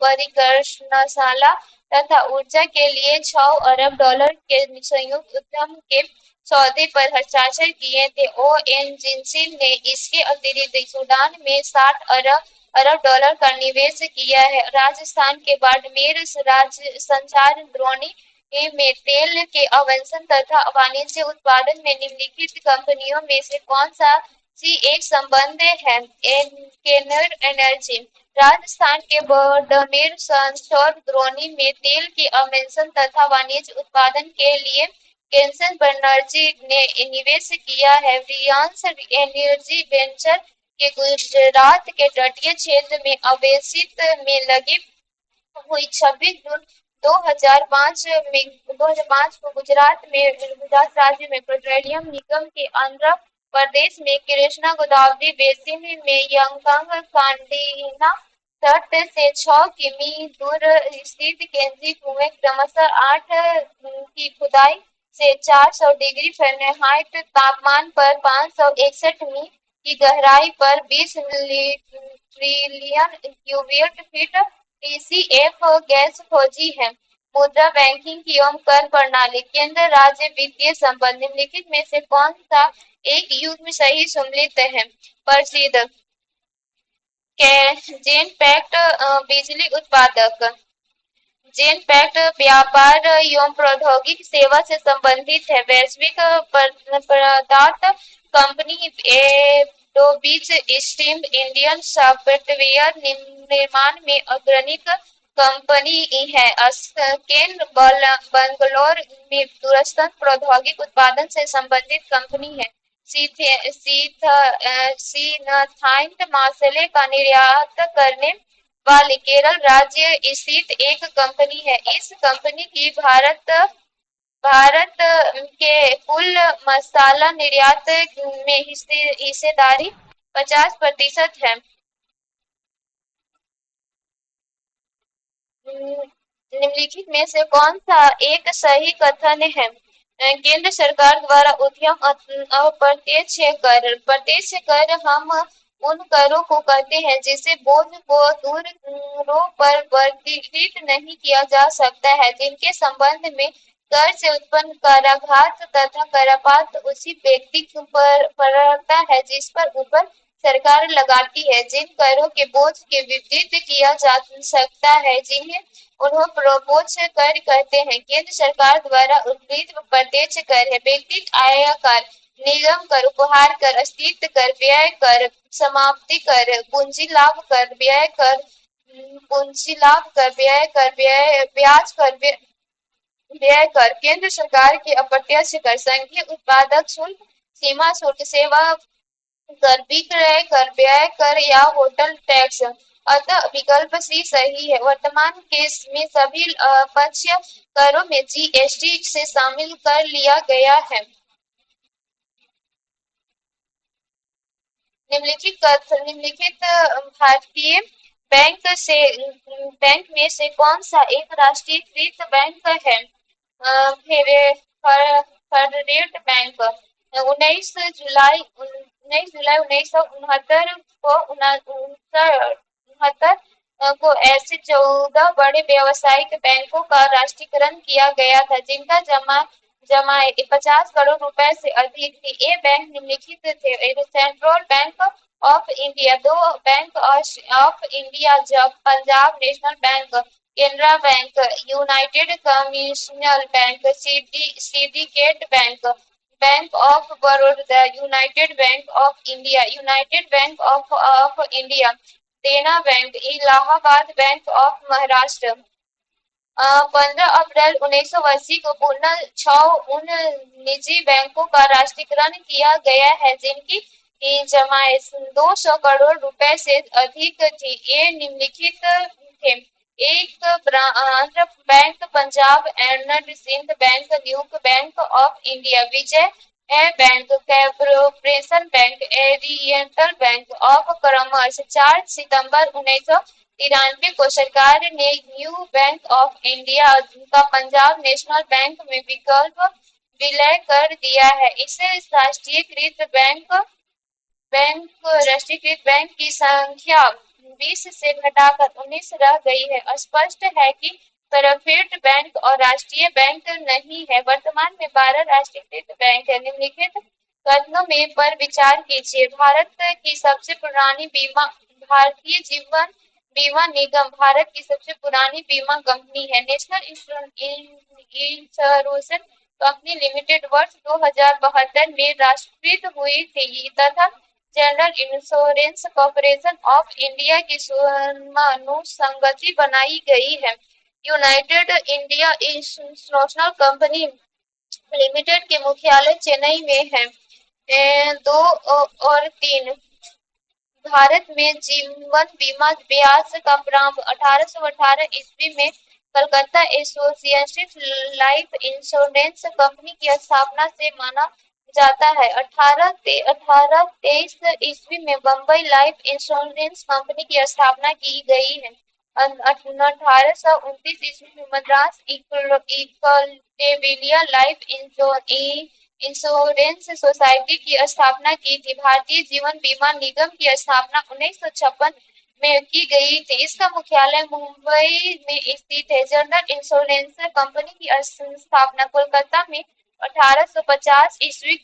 परियोजनाशाला तथा ऊर्जा के लिए $6 अरब के संयुक्त उद्यम के सौदे पर हस्ताक्षर किए थे। ओएनजीसी ने इसके अतिरिक्त सूडान में $60 अरब का निवेश किया है। राजस्थान के बाड़मेर संचार द्रोणी में तेल के अवशोषण तथा वाणिज्य उत्पादन में निम्नलिखित कंपनियों में से कौन सा सी एक संबंध है केनर एनर्जी। राजस्थान के बाड़मेर सौर द्रोणी में तेल के अवशेषों तथा वाणिज्य उत्पादन के लिए केन्सन बनर्जी ने निवेश किया है। रिलायंस एनर्जी वेंचर के गुजरात के तटीय क्षेत्र में अवशेषित में लगी हुई 26 जून 2005 में 2005 को गुजरात राज्य में पेट्रोलियम निगम के आंध्र प्रदेश में कृष्णा गोदावरी बेसिन में यंगंग कांडीना तट से 6 किमी दूर स्थित केंद्रीय कुएं क्रमशः 8 की खुदाई से 400 डिग्री फ़ारेनहाइट तापमान पर 561 मी की गहराई पर 20 trillion cubic feet TCF gas खोजी है। मुद्रा बैंकिंग एवं कर प्रणाली केंद्र राज्य वित्तीय संबंध निम्नलिखित में से कौन सा एक युग्म सही सम्मिलित है? प्रसिद्ध जेन पैक्ट बिजली उत्पादक जेन पैक्ट व्यापार एवं प्रौद्योगिकी सेवा से संबंधित है। वैश्विक पदार्थ company Adobe steam Indian software निर्माण में अग्रणी कंपनी है। स्केन बंगलौर में दूरस्थ प्रौद्योगिकी उत्पादन से संबंधित कंपनी है। सीनथाइट मसाले का निर्यात करने वाली केरल राज्य स्थित एक कंपनी है। इस कंपनी की भारत के कुल मसाला निर्यात में हिस्सेदारी 50% है। निम्नलिखित में से कौन सा एक सही कथन है? केंद्र सरकार द्वारा उद्यम प्रत्यक्ष कर हम उन करों को कहते हैं जिससे बोझ को दूसरों पर वर्गीकृत नहीं किया जा सकता है, जिनके संबंध में कर से उत्पन्न कराघात तथा करापात उसी व्यक्ति पर पड़ता है जिस पर ऊपर सरकार लगाती है। जिन करों के बोझ के विपरीत किया जा सकता है जिन्हें उन्हें प्रत्यक्ष कर कहते हैं। केंद्र सरकार द्वारा उद्धृत प्रत्यक्ष कर है व्यक्तिगत आय कर, निगम कर, उपहार कर, अस्तित्व कर, व्यय कर, समाप्ति कर, पूंजी लाभ कर, व्यय कर, पूंजी लाभ कर, व्यय कर, ब्याज कर, व्यय कर। केंद्र सरकार के अप्रत्यक्ष कर संघीय उत्पादक शुल्क, सीमा शुल्क, सेवा कर, विक्रय कर, व्यय कर या होटल टैक्स। अतः विकल्प सी सही है। वर्तमान केस में सभी पक्ष करों में जीएसटी से शामिल कर लिया गया है। निम्नलिखित भारतीय बैंक में से कौन सा एक राष्ट्रीयकृत बैंक है? फेडरल बैंक 19 जुलाई 1969 को ऐसे 14 बड़े व्यावसायिक बैंकों का राष्ट्रीयकरण किया गया था जिनका जमाए 50 करोड़ रुपए से अधिक थी। ये बैंक निम्नलिखित थे। सेंट्रल बैंक ऑफ इंडिया, दो Bank of India, Punjab National Bank, Canara Bank, United Commercial Bank, Syndicate Bank, Bank of Baroda, United Bank of India, United Bank of India, Dena Bank, Allahabad Bank of Maharashtra. 15 April 1980 को पुनः 6 उन निजी बैंकों का राष्ट्रीयकरण किया गया है जिनकी जमाए 200 करोड़ रुपए से अधिक थी। ये निम्नलिखित थे। एक Andhra bank, Punjab and Sind bank, ड्यूक bank of India, Vijay bank, corporation bank, oriental bank of commerce. 4 सितंबर 1993 को सरकार ने न्यू बैंक ऑफ इंडिया का पंजाब नेशनल बैंक में विलय कर दिया है। इसे राष्ट्रीयकृत बैंक की संख्या 20 से घटाकर 19 रह गई है। स्पष्ट है कि प्राइवेट बैंक और राष्ट्रीय बैंक नहीं है। वर्तमान में 12 राष्ट्रीयकृत बैंक है। निम्नलिखित कथनों में पर विचार कीजिए। भारत की सबसे पुरानी बीमा भारतीय जीवन बीमा निगम भारत की सबसे पुरानी बीमा कंपनी है। नेशनल इंश्योरेंस कंपनी लिमिटेड वर्ष 2072 में राष्ट्रीयकृत हुई थी तथा general insurance corporation of India की अनुसंगति बनाई गई है। United India Insurance company limited के मुख्यालय चेन्नई में है। दो और तीन, भारत में जीवन बीमा ब्याज का प्रारंभ 1818 ईस्वी में Calcutta associated life insurance company की स्थापना से माना जाता है। 1823 ईस्वी में बम्बई लाइफ इंश्योरेंस कंपनी की स्थापना की गई है। 1829 ईस्वी में मद्रास इक्विलिया लाइफ इंश्योरेंस सोसाइटी की स्थापना की थी। भारतीय जीवन बीमा निगम की स्थापना 1956 में की गई थी। इसका मुख्यालय मुंबई में स्थित है। जनरल इंश्योरेंस कंपनी की स्थापना कोलकाता में 1850 ईस्वी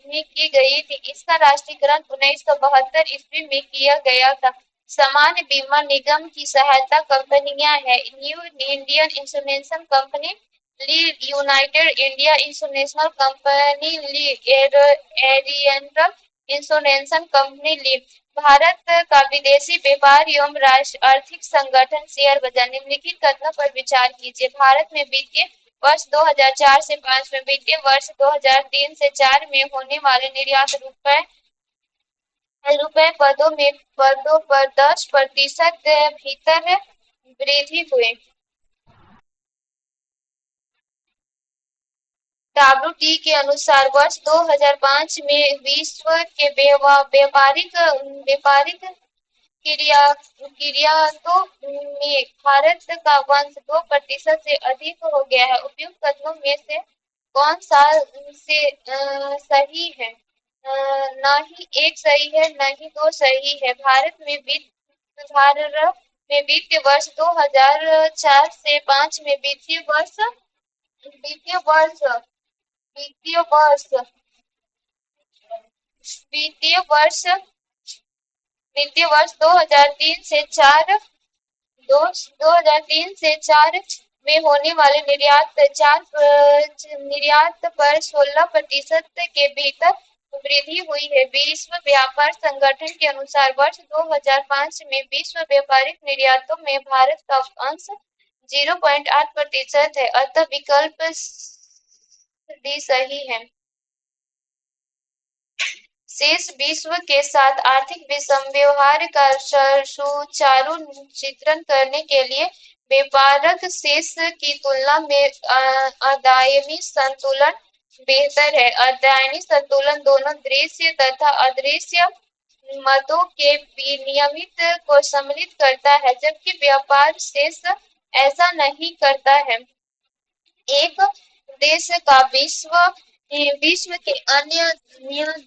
में की गई थी। इसका राष्ट्रीयकरण 1972 ईस्वी में किया गया था। सामान्य बीमा निगम की सहायता कंपनियां हैं New Indian Insurance Company, United India Insurance Company, Oriental Insurance Company ली। भारत का विदेशी व्यापार एवं राष्ट्रीय आर्थिक संगठन शेयर बाजार निम्नलिखित कथनों पर विचार कीजिए। भारत में वित्तीय वर्ष 2004 से 5 में, वित्तीय वर्ष 2003 से 4 में होने वाले निर्यात रुपए पदों पर 10% भीतर वृद्धि हुई। डब्ल्यूटी के अनुसार वर्ष 2005 में विश्व के व्यापारिक व्यापारिक निर्यातों में भारत का वंश 2% से अधिक हो गया है। उपयुक्त कथनों में से कौन सा सही है? न ही एक सही है, न ही दो सही है। भारत में वित्तीय वर्ष 2004 से 5 में वित्तीय वर्ष वित्तीय वर्ष वित्तीय वर्ष वित्तीय वर्ष 2003 से 4 2003 से 4 में होने वाले निर्यात पर 16% के भीतर वृद्धि हुई है। विश्व व्यापार संगठन के अनुसार वर्ष 2005 में विश्व व्यापारिक निर्यातों में भारत का अंश 0.8% है, अतः विकल्प डी सही है। शेष विश्व के साथ आर्थिक विषम व्यवहार का सुचारू चित्रण करने के लिए व्यापारक शेष की तुलना में अदायमी संतुलन बेहतर है। अदायमी संतुलन दोनों दृश्य तथा अदृश्य मतों के विनियमित को सम्मिलित करता है, जबकि व्यापार शेष ऐसा नहीं करता है। एक देश का विश्व के अन्य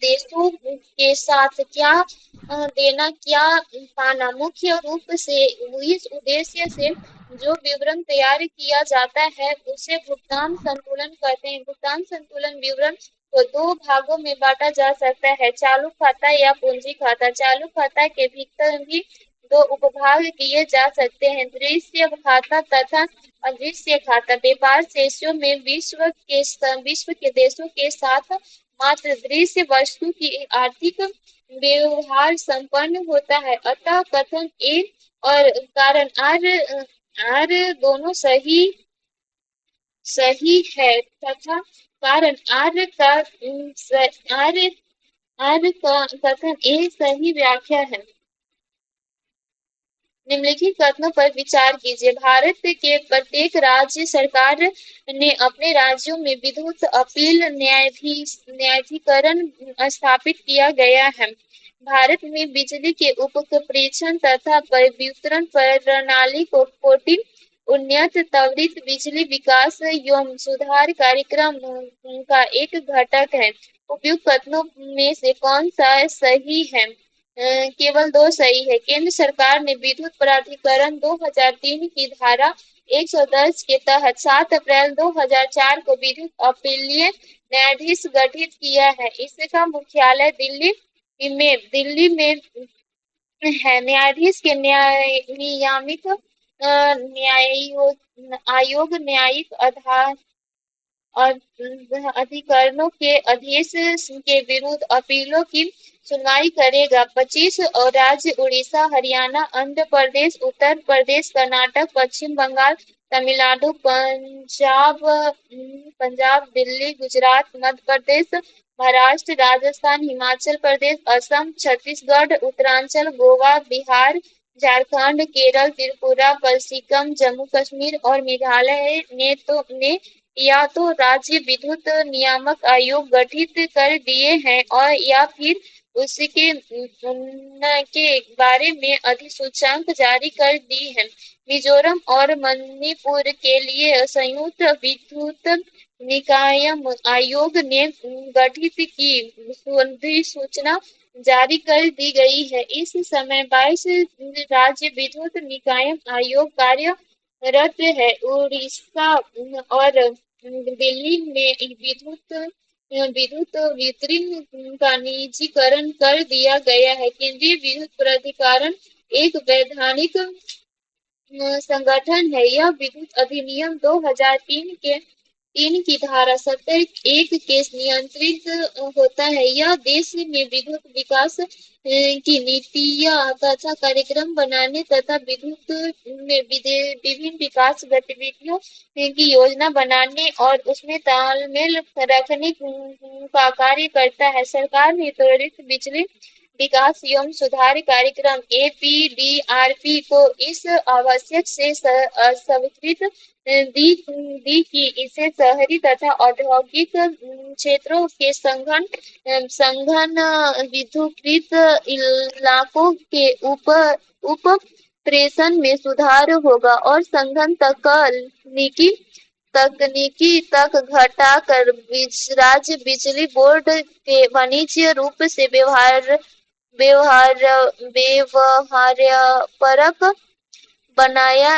देशों के साथ क्या देना क्या पाना, मुख्य रूप से इस उद्देश्य से जो विवरण तैयार किया जाता है उसे भुगतान संतुलन कहते हैं। भुगतान संतुलन विवरण को दो भागों में बांटा जा सकता है, चालू खाता या पूंजी खाता। चालू खाता के भीतर भी दो उपभाग किए जा सकते हैं, दृश्य खाता तथा अदृश्य खाता। व्यापार शेषों में विश्व के देशों के साथ मात्र दृश्य वस्तु की आर्थिक व्यवहार संपन्न होता है, अतः कथन ए और कारण आर दोनों सही है तथा कारण आर का कथन ए सही व्याख्या है। निम्नलिखित कथनों पर विचार कीजिए। भारत के प्रत्येक राज्य सरकार ने अपने राज्यों में विद्युत अपील न्यायाधिकरण स्थापित किया गया है। भारत में बिजली के उपकप्रेषण तथा वितरण प्रणाली को कोटि उन्नत त्वरित बिजली विकास एवं सुधार कार्यक्रम का एक घटक है। उपयुक्त कथनों में से कौन सा सही है? केवल दो सही है। केंद्र सरकार ने विद्युत प्राधिकरण 2003 की धारा 110 के तहत 7 अप्रैल 2004 को विद्युत अपीलीय न्यायाधीश गठित किया है। इसका मुख्यालय दिल्ली में है। न्यायाधीश के नियामक आयोग न्यायिक अधिकरणों के अध्यक्ष के विरुद्ध अपीलों की सुनवाई करेगा। 25 और राज्य उड़ीसा, हरियाणा, आंध्र प्रदेश, उत्तर प्रदेश, कर्नाटक, पश्चिम बंगाल, तमिलनाडु, पंजाब, दिल्ली, गुजरात, मध्य प्रदेश, महाराष्ट्र, राजस्थान, हिमाचल प्रदेश, असम, छत्तीसगढ़, उत्तरांचल, गोवा, बिहार, झारखंड, केरल, त्रिपुरा, पश्चिम, जम्मू कश्मीर और मेघालय ने या तो राज्य विद्युत नियामक आयोग गठित कर दिए हैं और या फिर उसके के बारे में अधिसूचना जारी कर दी है। मिजोरम और मणिपुर के लिए संयुक्त विद्युत निकाय आयोग ने गठित की अधिसूचना जारी कर दी गई है। इस समय 22 राज्य विद्युत निकाय आयोग कार्यरत है। उड़ीसा और दिल्ली में विद्युत वितरण का निजीकरण कर दिया गया है। केंद्रीय विद्युत प्राधिकरण एक वैधानिक संगठन है। यह विद्युत अधिनियम 2003 के 3 की धारा 70(1) के नियंत्रित होता है। यह देश में विद्युत विकास की नीतियां तथा कार्यक्रम बनाने तथा विद्युत में विभिन्न विकास गतिविधियों की योजना बनाने और उसमें तालमेल रखने का कार्य करता है। सरकार ने त्वरित बिजली विकास एवं सुधार कार्यक्रम APDRP को इस आवश्यक से स्वीकृत दी कि इसे शहरी तथा औद्योगिक क्षेत्रों के संघन विद्युतीकृत इलाकों के उप प्रेषण में सुधार होगा और संघन तकनीकी तक घटाकर राज्य बिजली बोर्ड के वाणिज्य रूप से व्यवहार व्यवहार्यपरक बनाया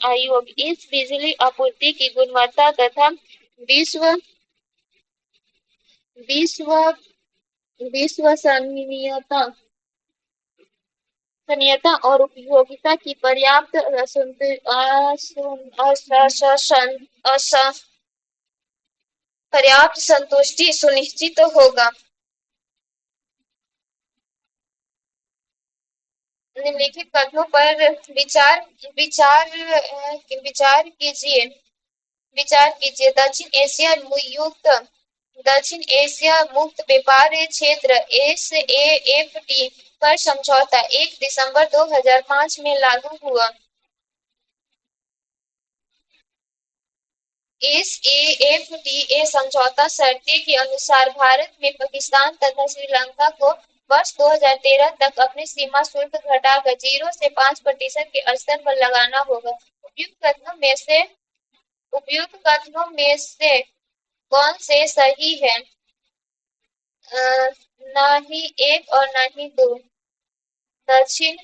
आयोग इस बिजली आपूर्ति की गुणवत्ता तथा विश्व विश्व विश्वसनीयता और उपयोगिता की पर्याप्त पर्याप्त संतुष्टि सुनिश्चित होगा। निम्नलिखित कथनों पर विचार कीजिए। दक्षिण एशिया मुक्त व्यापार क्षेत्र SAFT पर समझौता 1 दिसंबर 2005 में लागू हुआ। SAFTA समझौता शर्तें के अनुसार भारत में पाकिस्तान तथा श्रीलंका को वर्ष 2013 तक अपनी सीमा शुल्क घटाकर 0 से 5% के स्तर पर लगाना होगा। उपयुक्त कथनों में से कौन से सही है? न ही 1 और न ही 2। दक्षिण